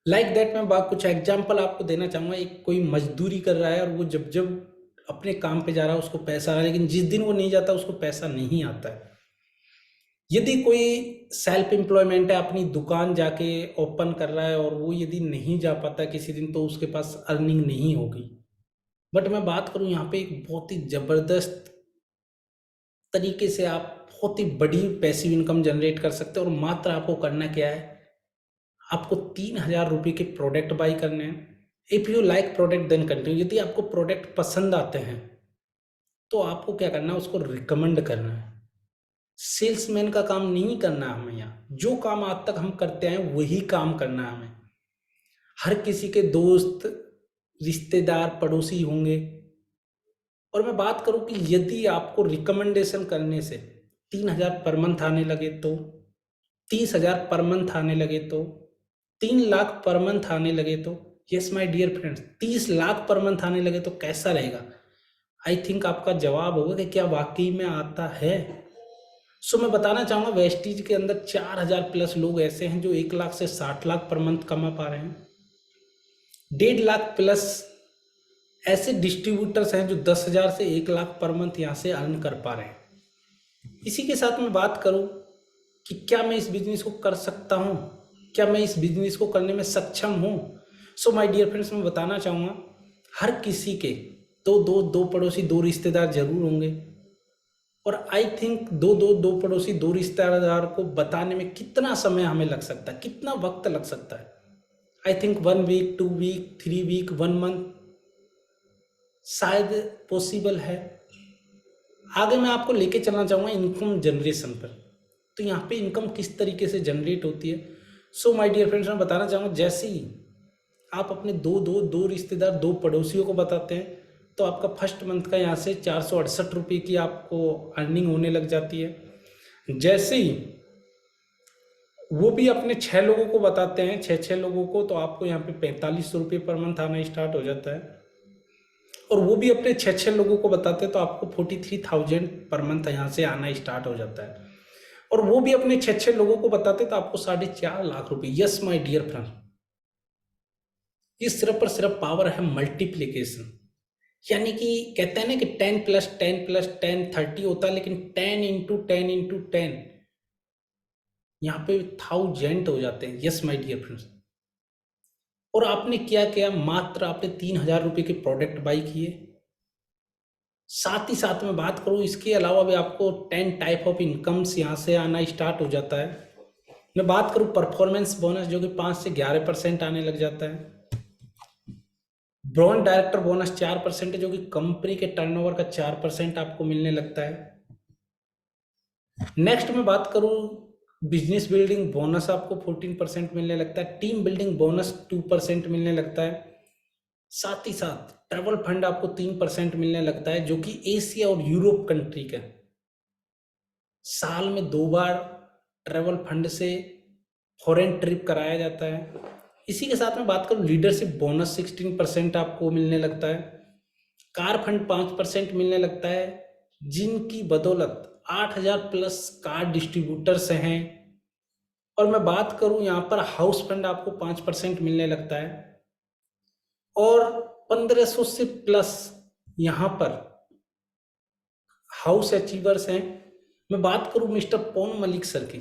लाइक दैट मैं कुछ एग्जाम्पल आपको देना चाहूँगा। एक कोई मजदूरी कर रहा है और वो जब जब अपने काम पे जा रहा है उसको पैसा आ रहा है, लेकिन जिस दिन वो नहीं जाता उसको पैसा नहीं आता है। यदि कोई सेल्फ एम्प्लॉयमेंट है, अपनी दुकान जाके ओपन कर रहा है और वो यदि नहीं जा पाता किसी दिन तो उसके पास अर्निंग नहीं होगी। बट मैं बात करूँ यहाँ पे एक बहुत ही ज़बरदस्त तरीके से आप बहुत ही बड़ी पैसिव इनकम जनरेट कर सकते हैं। और मात्र आपको करना क्या है, आपको 3,000 रुपये के प्रोडक्ट बाई करने हैं। If you like product then continue. यदि आपको प्रोडक्ट पसंद आते हैं तो आपको क्या करना है, उसको रिकमेंड करना है। सेल्समैन का काम नहीं करना है हमें। यहाँ जो काम आज तक हम करते हैं वही काम करना है हमें। हर किसी के दोस्त, रिश्तेदार, पड़ोसी होंगे। और मैं बात करूं कि यदि आपको रिकमेंडेशन करने से 3,000 पर मंथ आने लगे तो, 30,000 पर मंथ आने लगे तो, 3 लाख पर मंथ आने लगे तो, yes my dear friends 30 lakh per month आने लगे तो कैसा रहेगा? आई थिंक आपका जवाब होगा कि क्या वाकई में आता है। सो मैं बताना चाहूँगा वेस्टीज के अंदर 4,000 प्लस लोग ऐसे हैं जो 1 लाख से 60 लाख पर मंथ कमा पा रहे हैं। 1.5 लाख प्लस ऐसे डिस्ट्रीब्यूटर्स हैं जो 10,000 से 1 लाख पर मंथ यहाँ से अर्न कर पा रहे हैं। इसी के साथ मैं बात करूँ कि क्या मैं इस बिजनेस को कर सकता हूँ, क्या मैं इस बिजनेस को करने में सक्षम हूँ। सो माय डियर फ्रेंड्स, मैं बताना चाहूँगा हर किसी के दो पड़ोसी, 2 रिश्तेदार जरूर होंगे। और आई थिंक दो पड़ोसी, 2 रिश्तेदार को बताने में कितना समय हमें लग सकता है, कितना वक्त लग सकता है? I think 1 week, 2 week, 3 week, 1 month शायद पॉसिबल है। आगे मैं आपको लेके चलना चाहूँगा इनकम जनरेशन पर। तो यहाँ पे इनकम किस तरीके से जनरेट होती है। सो माय डियर फ्रेंड्स, मैं बताना चाहूँगा जैसे ही आप अपने दो रिश्तेदार, 2 पड़ोसियों को बताते हैं तो आपका फर्स्ट मंथ का यहाँ से 468 रुपये की आपको अर्निंग होने लग जाती है। जैसे ही वो भी अपने 6 लोगों को बताते हैं, 6 लोगों को, तो आपको यहाँ पे 4500 रुपये पर मंथ आना स्टार्ट हो जाता है। और वो भी अपने 6 लोगों को बताते हैं तो आपको 43,000 पर मंथ यहाँ से आना स्टार्ट हो जाता है। और वो भी अपने 6 लोगों को बताते तो आपको 4.5 लाख रुपए। यस माय डियर फ्रेंड, ये सिर्फ और सिर्फ पावर है मल्टीप्लीकेशन। यानी कि कहते हैं ना कि 10 + 10 + 10 30 होता है, लेकिन 10 × 10 × 10 यहाँ पे 1000 हो जाते हैं। यस माय डियर फ्रेंड्स, और आपने क्या किया, मात्र आपने 3,000 रुपये के प्रोडक्ट बाई किए। साथ ही साथ में बात करूँ इसके अलावा भी आपको 10 टाइप ऑफ इनकम्स यहाँ से आना स्टार्ट हो जाता है। मैं बात करूँ परफॉर्मेंस बोनस जो कि 5 से 11% आने लग जाता है। ब्रांड डायरेक्टर बोनस 4% है जो कि कंपनी के टर्नओवर का 4% आपको मिलने लगता है। नेक्स्ट मैं बात करूँ बिजनेस बिल्डिंग बोनस आपको 14% मिलने लगता है। टीम बिल्डिंग बोनस 2% मिलने लगता है। साथ ही साथ ट्रैवल फंड आपको 3% मिलने लगता है, जो कि एशिया और यूरोप कंट्री का साल में 2 बार ट्रैवल फंड से फॉरेन ट्रिप कराया जाता है। इसी के साथ में बात करूँ लीडरशिप बोनस 16% आपको मिलने लगता है। कार फंड 5% मिलने लगता है, जिनकी बदौलत 8,000 प्लस कार डिस्ट्रीब्यूटर्स हैं। और मैं बात करूं यहाँ पर हाउस फंड आपको 5% मिलने लगता है। और 1,500 से प्लस यहाँ पर हाउस अचीवर्स हैं। मैं बात करूं मिस्टर पौन मलिक सर की,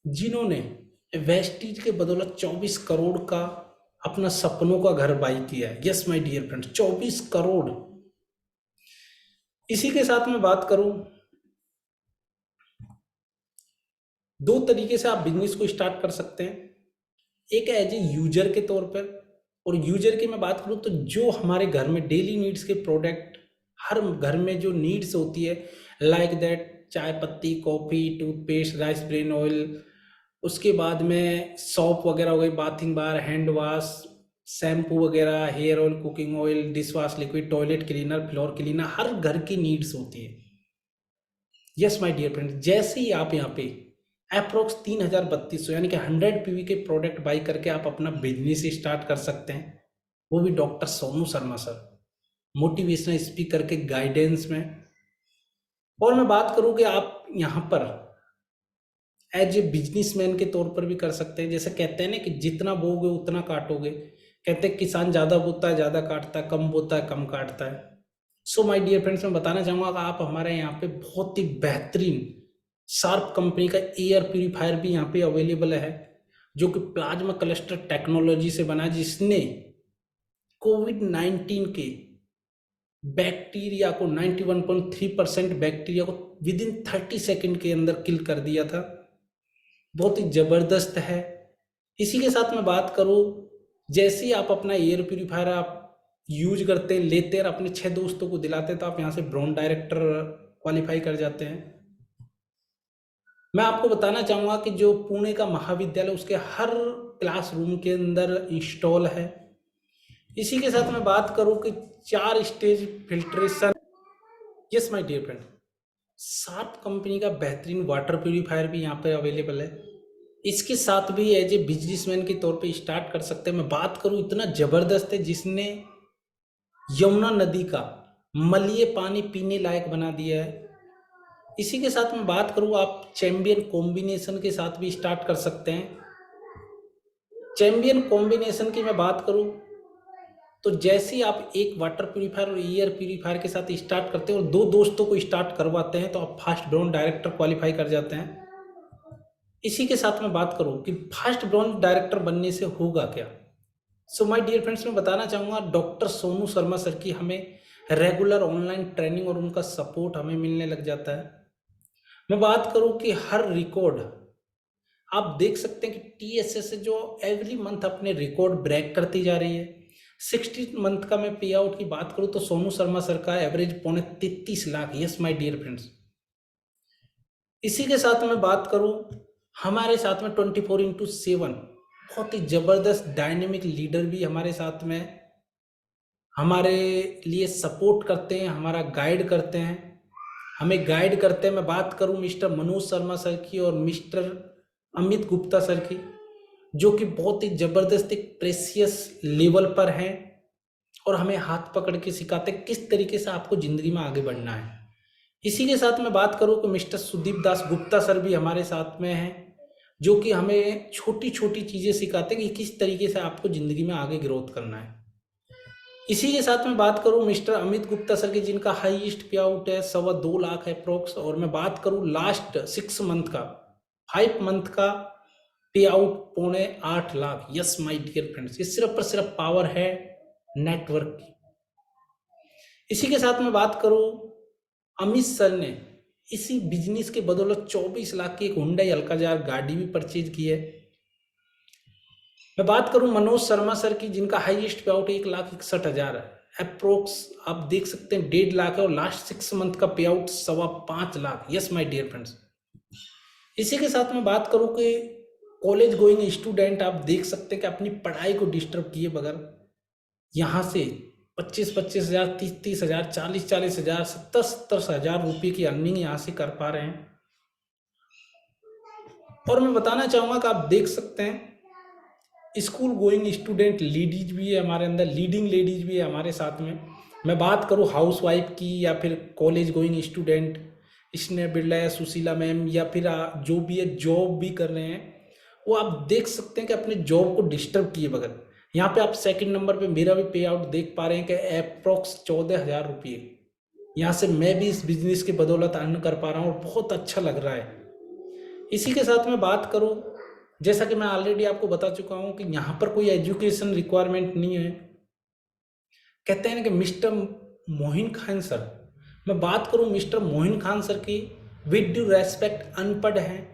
जिन्होंने वेस्टीज के बदौलत 24 करोड़ का अपना सपनों का घर बाई किया है। Yes my dear friends, 24 crore. इसी के साथ मैं बात करूं, दो तरीके से आप बिजनेस को स्टार्ट कर सकते हैं। एक एज ए यूजर के तौर पर, और यूजर की मैं बात करूं तो जो हमारे घर में डेली नीड्स के प्रोडक्ट, हर घर में जो नीड्स होती है लाइक दैट चाय पत्ती, coffee, toothpaste, rice bran oil, उसके बाद में सॉप वगैरह हो गई, bathing bar, hand wash, shampoo वगैरह, hair oil, cooking oil, dish wash liquid, toilet cleaner, floor cleaner, हर घर की नीड्स होती है। यस माय डियर फ्रेंड, जैसे ही आप यहाँ पे अप्रोक्स 3200 यानी कि 100 पीवी के प्रोडक्ट बाई करके आप अपना बिजनेस स्टार्ट कर सकते हैं, वो भी doctor Sonu Sharma sir motivational speaker के गाइडेंस में। और मैं बात करूं कि आप यहाँ पर एज ए बिजनेसमैन के तौर पर भी कर सकते हैं। जैसे कहते हैं ना कि जितना बोगे उतना काटोगे, कहते हैं किसान ज़्यादा बोता है ज़्यादा काटता है, कम बोता है कम काटता है। सो माय डियर फ्रेंड्स, मैं बताना चाहूँगा कि आप हमारे यहाँ पे बहुत ही बेहतरीन शार्प कंपनी का एयर प्यूरीफायर भी यहाँ पे अवेलेबल है, जो कि प्लाज्मा क्लस्टर टेक्नोलॉजी से बना है, जिसने कोविड-19 के बैक्टीरिया को 91.3% बैक्टीरिया को विद इन 30 सेकेंड के अंदर किल कर दिया था। बहुत ही ज़बरदस्त है। इसी के साथ मैं बात करूँ, जैसे ही आप अपना एयर प्यूरीफायर आप यूज करते हैं, लेते हैं और अपने 6 दोस्तों को दिलाते हैं, तो आप यहाँ से ब्राउन डायरेक्टर क्वालिफाई कर जाते हैं। मैं आपको बताना चाहूँगा कि जो पुणे का महाविद्यालय, उसके हर क्लासरूम के अंदर इंस्टॉल है। इसी के साथ मैं बात करूँ कि 4 stage filtration. Yes my dear friend, Sharp company का बेहतरीन वाटर प्यूरीफायर भी यहाँ पर अवेलेबल है। इसके साथ भी एज ए बिजनेसमैन के तौर पे स्टार्ट कर सकते हैं। मैं बात करूँ, इतना ज़बरदस्त है, जिसने यमुना नदी का मलिए पानी पीने लायक बना दिया है। इसी के साथ मैं बात करूँ, आप चैम्पियन कॉम्बिनेशन के साथ भी स्टार्ट कर सकते हैं। चैम्पियन कॉम्बिनेशन की मैं बात करूँ तो जैसे ही आप एक वाटर प्यूरीफायर और एयर प्यूरीफायर के साथ स्टार्ट करते हैं और 2 दोस्तों को स्टार्ट करवाते हैं, तो आप फास्ट ब्राउन डायरेक्टर क्वालिफाई कर जाते हैं। इसी के साथ मैं बात करूं कि फास्ट ब्राउन डायरेक्टर बनने से होगा क्या। सो माय डियर फ्रेंड्स, मैं बताना चाहूँगा डॉक्टर सोनू शर्मा सर की हमें रेगुलर ऑनलाइन ट्रेनिंग और उनका सपोर्ट हमें मिलने लग जाता है। मैं बात करूं कि हर रिकॉर्ड आप देख सकते हैं कि TSS जो एवरी मंथ अपने रिकॉर्ड ब्रेक करती जा रही है। 60 मंथ का मैं पे आउट की बात करूं तो सोनू शर्मा सर का average 33 lakh. Yes my dear friends, इसी के साथ मैं बात करूं, हमारे साथ में 24/7 बहुत ही जबरदस्त डायनेमिक लीडर भी हमारे साथ में हमारे लिए सपोर्ट करते हैं, हमारा गाइड करते हैं, हमें गाइड करते हैं। मैं बात करूं मिस्टर मनोज शर्मा सर की और मिस्टर अमित गुप्ता सर की, जो कि बहुत ही ज़बरदस्त एक प्रेशियस लेवल पर हैं और हमें हाथ पकड़ के सिखाते हैं किस तरीके से आपको ज़िंदगी में आगे बढ़ना है। इसी के साथ मैं बात करूं कि मिस्टर सुदीप दास गुप्ता सर भी हमारे साथ में हैं, जो कि हमें छोटी छोटी चीज़ें सिखाते हैं कि किस तरीके से आपको ज़िंदगी में आगे ग्रोथ करना है। इसी के साथ मैं बात करूं मिस्टर अमित गुप्ता सर की, जिनका हाईएस्ट पे आउट है 2.25 लाख अप्रोक्स। और मैं बात करूं लास्ट 6 मंथ का, 5 मंथ का pay out 7.25 lakh. Yes my dear friends, ये सिर्फ पर सिर्फ पावर है नेटवर्क की। इसी के साथ मैं बात करूं, अमित सर ने इसी बिजनेस के बदौलत 24 लाख की एक हुंडई अल्काजार गाड़ी भी परचेज की है। मैं बात करूं मनोज शर्मा सर की, जिनका हाईएस्ट पे आउट 1,61,000 है अप्रोक्स। आप देख सकते हैं 1.5 लाख है, और लास्ट 6 मंथ का pay out 5.25 lakh. Yes my dear friends, इसी के साथ मैं बात करूं कि कॉलेज गोइंग स्टूडेंट, आप देख सकते हैं कि अपनी पढ़ाई को डिस्टर्ब किए बगैर यहाँ से 25,000, 30,000, 40,000, 70,000 रुपये की अर्निंग यहाँ से कर पा रहे हैं। और मैं बताना चाहूँगा कि आप देख सकते हैं स्कूल गोइंग स्टूडेंट लेडीज भी है हमारे अंदर, लीडिंग लेडीज भी है हमारे साथ में। मैं बात करूँ हाउस वाइफ की या फिर कॉलेज गोइंग स्टूडेंट, स्नेह बिरला या सुशीला मैम, या फिर जो भी है जॉब भी कर रहे हैं, वो आप देख सकते हैं कि अपने जॉब को डिस्टर्ब किए बगैर यहाँ पे आप सेकंड नंबर पे मेरा भी पे आउट देख पा रहे हैं कि अप्रोक्स 14,000 रुपये यहाँ से मैं भी इस बिजनेस की बदौलत अर्न कर पा रहा हूँ और बहुत अच्छा लग रहा है। इसी के साथ मैं बात करूँ, जैसा कि मैं ऑलरेडी आपको बता चुका हूँ कि यहाँ पर कोई एजुकेशन रिक्वायरमेंट नहीं है। कहते हैं ना कि मिस्टर मोहिन खान सर, मैं बात करूँ मिस्टर मोहिन खान सर की, विद ड्यू रेस्पेक्ट अनपढ़ हैं,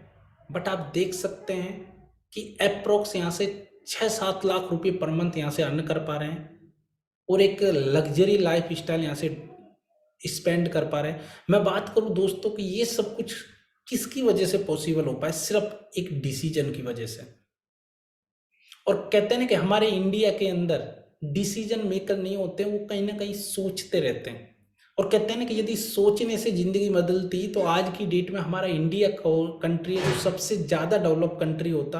बट आप देख सकते हैं कि अप्रोक्स यहाँ से 6-7 लाख रुपए पर मंथ यहाँ से अर्न कर पा रहे हैं और एक लग्जरी लाइफ स्टाइल यहाँ से स्पेंड कर पा रहे हैं। मैं बात करूं दोस्तों कि ये सब कुछ किसकी वजह से पॉसिबल हो पाए, सिर्फ एक डिसीजन की वजह से। और कहते हैं ना कि हमारे इंडिया के अंदर डिसीजन मेकर नहीं होते, वो कहीं ना कहीं सोचते रहते हैं। और कहते हैं ना कि यदि सोचने से जिंदगी बदलती तो आज की डेट में हमारा इंडिया कंट्री है जो सबसे ज़्यादा डेवलप कंट्री होता,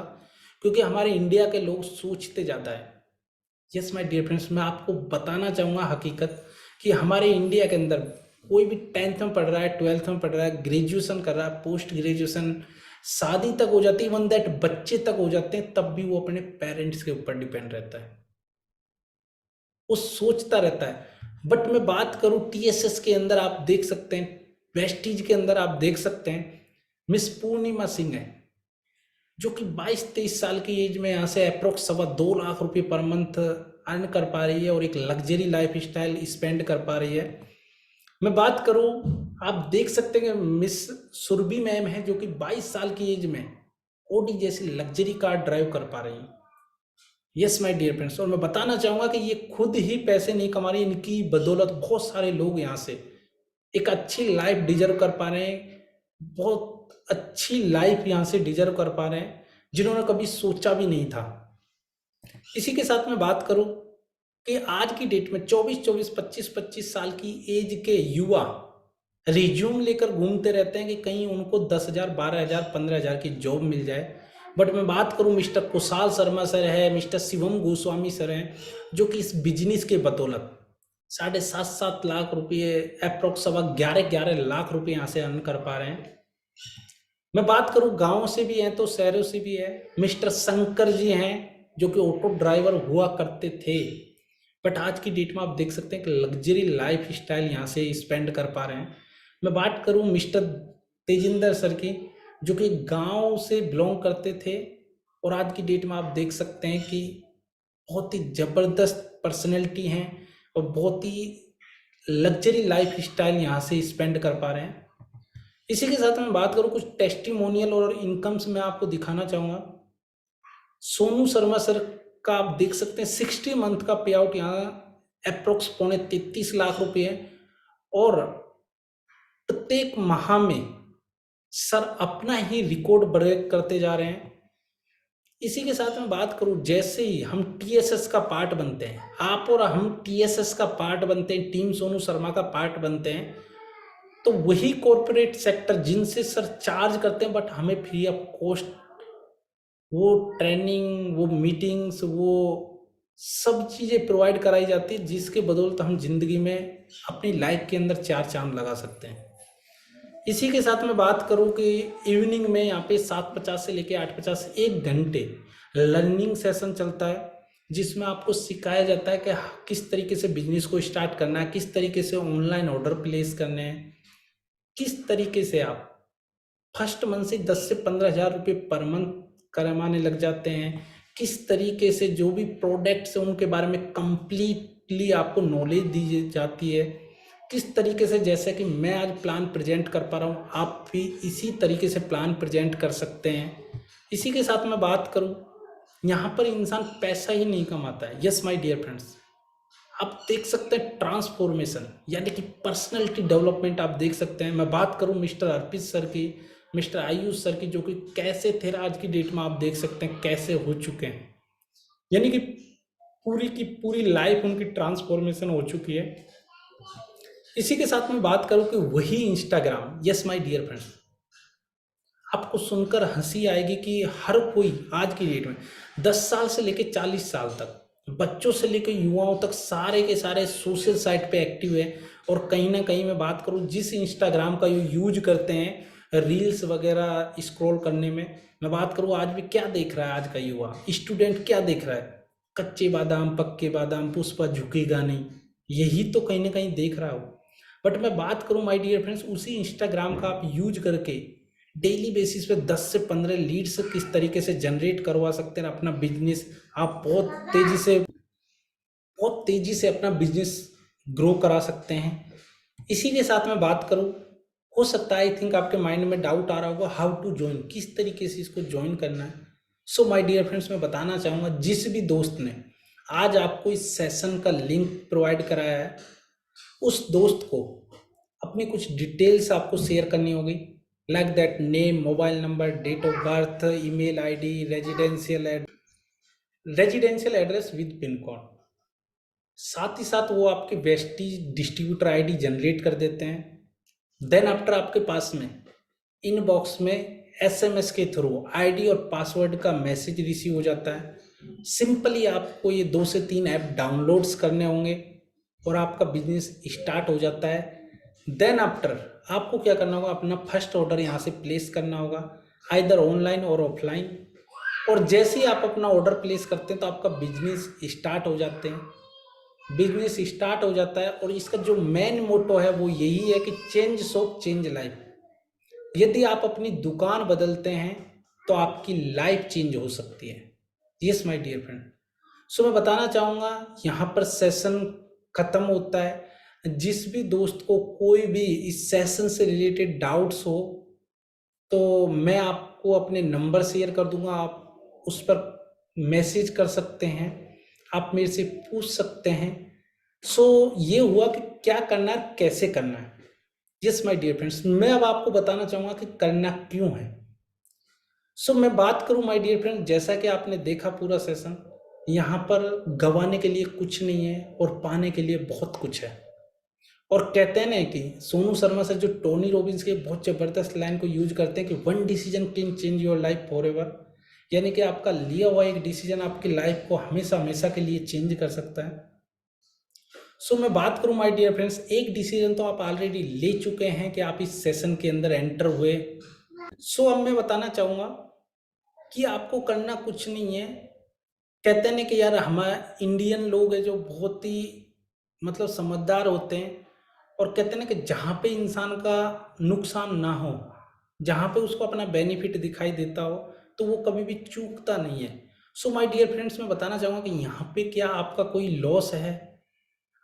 क्योंकि हमारे इंडिया के लोग सोचते ज़्यादा है। यस माय डियर फ्रेंड्स, मैं आपको बताना चाहूँगा हकीकत कि हमारे इंडिया के अंदर कोई भी 10th में पढ़ रहा है, 12th में पढ़ रहा है, ग्रेजुएशन कर रहा है, पोस्ट ग्रेजुएशन, शादी तक हो जाती है, इवन दैट बच्चे तक हो जाते हैं, तब भी वो अपने पेरेंट्स के ऊपर डिपेंड रहता है, वो सोचता रहता है। बट मैं बात करूं टीएसएस के अंदर, आप देख सकते हैं, वेस्टीज के अंदर आप देख सकते हैं, मिस पूर्णिमा सिंह है जो कि 22-23 साल की एज में यहाँ से अप्रोक्स 2.25 लाख रुपए पर मंथ अर्न कर पा रही है और एक लग्जरी लाइफ स्टाइल स्पेंड कर पा रही है। मैं बात करूं, आप देख सकते हैं कि मिस सुरभि मैम है जो कि 22 साल की एज में ओडी जैसी लग्जरी कार ड्राइव कर पा रही है। यस माय डियर फ्रेंड्स, और मैं बताना चाहूंगा कि ये खुद ही पैसे नहीं कमा रही, इनकी बदौलत बहुत सारे लोग यहाँ से एक अच्छी लाइफ डिजर्व कर पा रहे हैं, बहुत अच्छी लाइफ यहाँ से डिजर्व कर पा रहे हैं जिन्होंने कभी सोचा भी नहीं था। इसी के साथ मैं बात करूं कि आज की डेट में 24-24, 25-25 साल की एज के युवा रिज्यूम लेकर घूमते रहते हैं कि कहीं उनको 10,000, 12,000, 15,000 की जॉब मिल जाए। बट मैं बात करूं, मिस्टर कुशाल शर्मा सर है, मिस्टर शिवम गोस्वामी सर हैं, जो कि इस बिजनेस के बदौलत 7.5-7 लाख रुपये अप्रोक्स 11-11 लाख रुपये यहाँ से अर्न कर पा रहे हैं। मैं बात करूं गांव से भी हैं तो शहरों से भी है, मिस्टर शंकर जी हैं जो कि ऑटो ड्राइवर हुआ करते थे, बट आज की डेट में आप देख सकते हैं कि लग्जरी लाइफ स्टाइल यहाँ से स्पेंड कर पा रहे हैं। मैं बात करूं मिस्टर तेजिंदर सर की, जो कि गांव से बिलोंग करते थे और आज की डेट में आप देख सकते हैं कि बहुत ही ज़बरदस्त पर्सनैलिटी हैं और बहुत ही लग्जरी लाइफ स्टाइल यहाँ से स्पेंड कर पा रहे हैं। इसी के साथ मैं बात करूं कुछ टेस्टिमोनियल और इनकम्स में आपको दिखाना चाहूँगा। सोनू शर्मा सर का आप देख सकते हैं 60 मंथ का पे आउट यहाँ अप्रोक्स 33 लाख रुपये है और प्रत्येक माह में सर अपना ही रिकॉर्ड ब्रेक करते जा रहे हैं। इसी के साथ मैं बात करूं, जैसे ही हम टीएसएस का पार्ट बनते हैं, आप और हम टीएसएस का पार्ट बनते हैं, टीम सोनू शर्मा का पार्ट बनते हैं, तो वही कॉर्पोरेट सेक्टर जिनसे सर चार्ज करते हैं, बट हमें फ्री ऑफ कॉस्ट वो ट्रेनिंग, वो मीटिंग्स, वो सब चीज़ें प्रोवाइड कराई जाती है, जिसके बदौलत हम जिंदगी में अपनी लाइफ के अंदर 4 चांद लगा सकते हैं। इसी के साथ मैं बात करूं कि इवनिंग में यहाँ पे 7:50 से लेके 8:50 1 घंटे लर्निंग सेशन चलता है, जिसमें आपको सिखाया जाता है कि किस तरीके से बिजनेस को स्टार्ट करना है, किस तरीके से ऑनलाइन ऑर्डर प्लेस करने हैं, किस तरीके से आप फर्स्ट मंथ से 10 से 15,000 रुपये पर मंथ कमाने लग जाते हैं, किस तरीके से जो भी प्रोडक्ट्स हैं उनके बारे में कंप्लीटली आपको नॉलेज दी जाती है, किस तरीके से, जैसे कि मैं आज प्लान प्रेजेंट कर पा रहा हूँ, आप भी इसी तरीके से प्लान प्रेजेंट कर सकते हैं। इसी के साथ मैं बात करूँ, यहाँ पर इंसान पैसा ही नहीं कमाता है। यस माय डियर फ्रेंड्स, आप देख सकते हैं ट्रांसफॉर्मेशन यानी कि पर्सनैलिटी डेवलपमेंट आप देख सकते हैं। मैं बात करूं मिस्टर अर्पित सर की, मिस्टर आयुष सर की, जो कि कैसे थे आज की डेट में आप देख सकते हैं कैसे हो चुके हैं, यानी कि पूरी की पूरी लाइफ उनकी ट्रांसफॉर्मेशन हो चुकी है। इसी के साथ मैं बात करूं कि वही Instagram, yes my dear friends, आपको सुनकर हंसी आएगी कि हर कोई आज की डेट में 10 साल से लेकर 40 साल तक, बच्चों से लेकर युवाओं तक सारे के सारे सोशल साइट पे एक्टिव है। और कहीं ना कहीं मैं बात करूं जिस इंस्टाग्राम का यूज करते हैं रील्स वगैरह स्क्रॉल करने में, मैं बात करूं आज भी क्या देख रहा है आज का युवा स्टूडेंट, क्या देख रहा है, कच्चे बादाम पक्के बादाम पुष्पा झुकेगा नहीं, यही तो कहीं ना कहीं देख रहा हो। बट मैं बात करूं माय डियर फ्रेंड्स, उसी इंस्टाग्राम का आप यूज करके डेली बेसिस पे 10 से 15 लीड्स किस तरीके से जनरेट करवा सकते हैं, अपना बिजनेस आप बहुत तेजी से अपना बिजनेस ग्रो करा सकते हैं। इसी के साथ मैं बात करूं, हो सकता है आई थिंक आपके माइंड में डाउट आ रहा होगा हाउ टू ज्वाइन, किस तरीके से इसको ज्वाइन करना है। सो माय डियर फ्रेंड्स, मैं बताना चाहूँगा जिस भी दोस्त ने आज आपको इस सेशन का लिंक प्रोवाइड कराया है, उस दोस्त को अपनी कुछ डिटेल्स आपको शेयर करनी होगी, like that name, mobile number, date of birth, email ID, residential address with pin code. साथ ही साथ वो आपके वेस्टीज डिस्ट्रीब्यूटर आईडी जनरेट कर देते हैं। देन आफ्टर आपके पास में इनबॉक्स में एसएमएस के थ्रू आईडी और पासवर्ड का मैसेज रिसीव हो जाता है। सिंपली आपको ये 2 से 3 ऐप डाउनलोड्स करने होंगे और आपका बिजनेस स्टार्ट हो जाता है। देन आफ्टर आपको क्या करना होगा, अपना फर्स्ट ऑर्डर यहाँ से प्लेस करना होगा, आइदर ऑनलाइन और ऑफलाइन। और जैसे ही आप अपना ऑर्डर प्लेस करते हैं तो आपका बिजनेस स्टार्ट हो जाते हैं, बिजनेस स्टार्ट हो जाता है। और इसका जो मेन मोटो है वो यही है कि चेंज शॉप चेंज लाइफ। यदि आप अपनी दुकान बदलते हैं तो आपकी लाइफ चेंज हो सकती है। यस माय डियर फ्रेंड, सो मैं बताना चाहूँगा यहाँ पर सेशन खत्म होता है। जिस भी दोस्त को कोई भी इस सेशन से रिलेटेड डाउट्स हो तो मैं आपको अपने नंबर शेयर कर दूंगा, आप उस पर मैसेज कर सकते हैं, आप मेरे से पूछ सकते हैं। सो ये हुआ कि क्या करना है, कैसे करना है। यस माय डियर फ्रेंड्स, मैं अब आपको बताना चाहूँगा कि करना क्यों है। सो मैं बात करूँ माय डियर फ्रेंड, जैसा कि आपने देखा पूरा सेशन, यहाँ पर गंवाने के लिए कुछ नहीं है और पाने के लिए बहुत कुछ है। और कहते हैं ना कि सोनू शर्मा सर जो टोनी रॉबिन्स के बहुत ज़बरदस्त लाइन को यूज करते हैं कि 1 decision can change your life for ever, यानी कि आपका लिया हुआ एक डिसीजन आपकी लाइफ को हमेशा हमेशा के लिए चेंज कर सकता है। सो मैं बात करूं माय डियर फ्रेंड्स, एक डिसीजन तो आप ऑलरेडी ले चुके हैं कि आप इस सेशन के अंदर एंटर हुए। सो अब मैं बताना चाहूँगा कि आपको करना कुछ नहीं है। कहते हैं ना कि यार हमारे इंडियन लोग हैं जो बहुत ही मतलब समझदार होते हैं, और कहते हैं ना कि जहाँ पे इंसान का नुकसान ना हो, जहाँ पे उसको अपना बेनिफिट दिखाई देता हो, तो वो कभी भी चूकता नहीं है। सो माय डियर फ्रेंड्स, मैं बताना चाहूँगा कि यहाँ पे क्या आपका कोई लॉस है,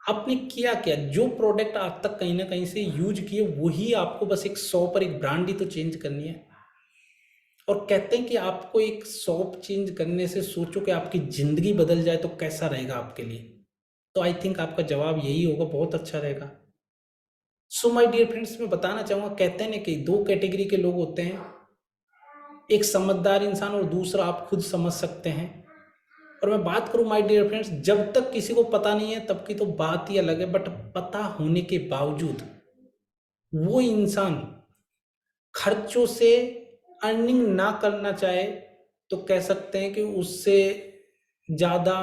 आपने किया क्या, जो प्रोडक्ट आज तक कहीं ना कहीं से यूज किए वही आपको बस एक शॉप पर एक ब्रांड ही तो चेंज करनी है। और कहते हैं कि आपको एक शॉप चेंज करने से सोचो कि आपकी ज़िंदगी बदल जाए तो कैसा रहेगा आपके लिए। तो आई थिंक आपका जवाब यही होगा, बहुत अच्छा रहेगा। सो माय डियर फ्रेंड्स, मैं बताना चाहूँगा, कहते हैं ना कि 2 कैटेगरी के लोग होते हैं, एक समझदार इंसान और दूसरा आप खुद समझ सकते हैं। और मैं बात करूं माय डियर फ्रेंड्स, जब तक किसी को पता नहीं है तब की तो बात ही अलग है, बट पता होने के बावजूद वो इंसान खर्चों से अर्निंग ना करना चाहे तो कह सकते हैं कि उससे ज़्यादा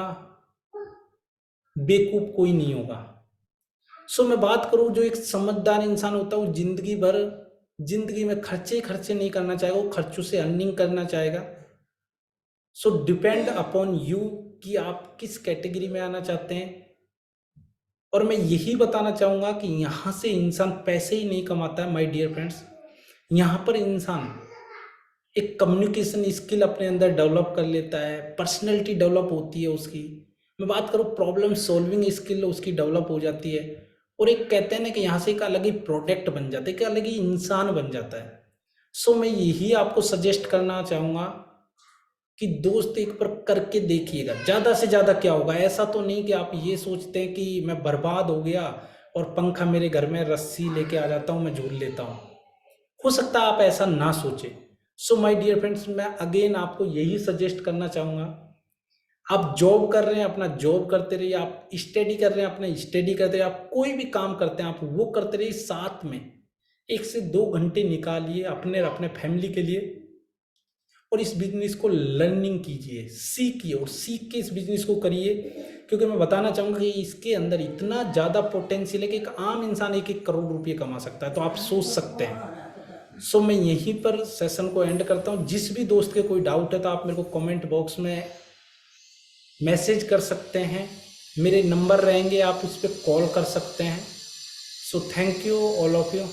बेवकूफ़ कोई नहीं होगा। सो मैं बात करूं, जो एक समझदार इंसान होता है वो जिंदगी भर जिंदगी में खर्चे ही खर्चे नहीं करना चाहेगा, वो खर्चों से अर्निंग करना चाहेगा। सो डिपेंड अपॉन यू कि आप किस कैटेगरी में आना चाहते हैं। और मैं यही बताना चाहूँगा कि यहाँ से इंसान पैसे ही नहीं कमाता है माय डियर फ्रेंड्स, यहाँ पर इंसान एक कम्युनिकेशन स्किल अपने अंदर डेवलप कर लेता है, पर्सनैलिटी डेवलप होती है उसकी। मैं बात करूँ प्रॉब्लम सॉल्विंग स्किल उसकी डेवलप हो जाती है, और एक कहते हैं ना कि यहाँ से एक अलग ही प्रोडक्ट बन जाता है, एक अलग ही इंसान बन जाता है। सो मैं यही आपको सजेस्ट करना चाहूँगा कि दोस्त एक बार करके देखिएगा, ज़्यादा से ज़्यादा क्या होगा। ऐसा तो नहीं कि आप ये सोचते हैं कि मैं बर्बाद हो गया और पंखा मेरे घर में रस्सी लेके आ जाता हूँ, मैं झूल लेता हूँ। हो सकता है आप ऐसा ना सोचें। सो माय डियर फ्रेंड्स, मैं अगेन आपको यही सजेस्ट करना चाहूँगा, आप जॉब कर रहे हैं अपना जॉब करते रहिए, आप स्टडी कर रहे हैं अपना स्टडी करते रहिए, आप कोई भी काम करते हैं आप वो करते रहिए, साथ में 1 से 2 घंटे निकालिए अपने अपने फैमिली के लिए, और इस बिजनेस को लर्निंग कीजिए, सीखिए, और सीख के इस बिजनेस को करिए। क्योंकि मैं बताना चाहूँगा कि इसके अंदर इतना ज़्यादा पोटेंशियल है कि एक आम इंसान 1-1 करोड़ रुपये कमा सकता है, तो आप सोच सकते हैं। सो मैं यहीं पर सेशन को एंड करता हूँ। जिस भी दोस्त के कोई डाउट है तो आप मेरे को कमेंट बॉक्स में मैसेज कर सकते हैं, मेरे नंबर रहेंगे, आप उस पर कॉल कर सकते हैं। So thank you all of you.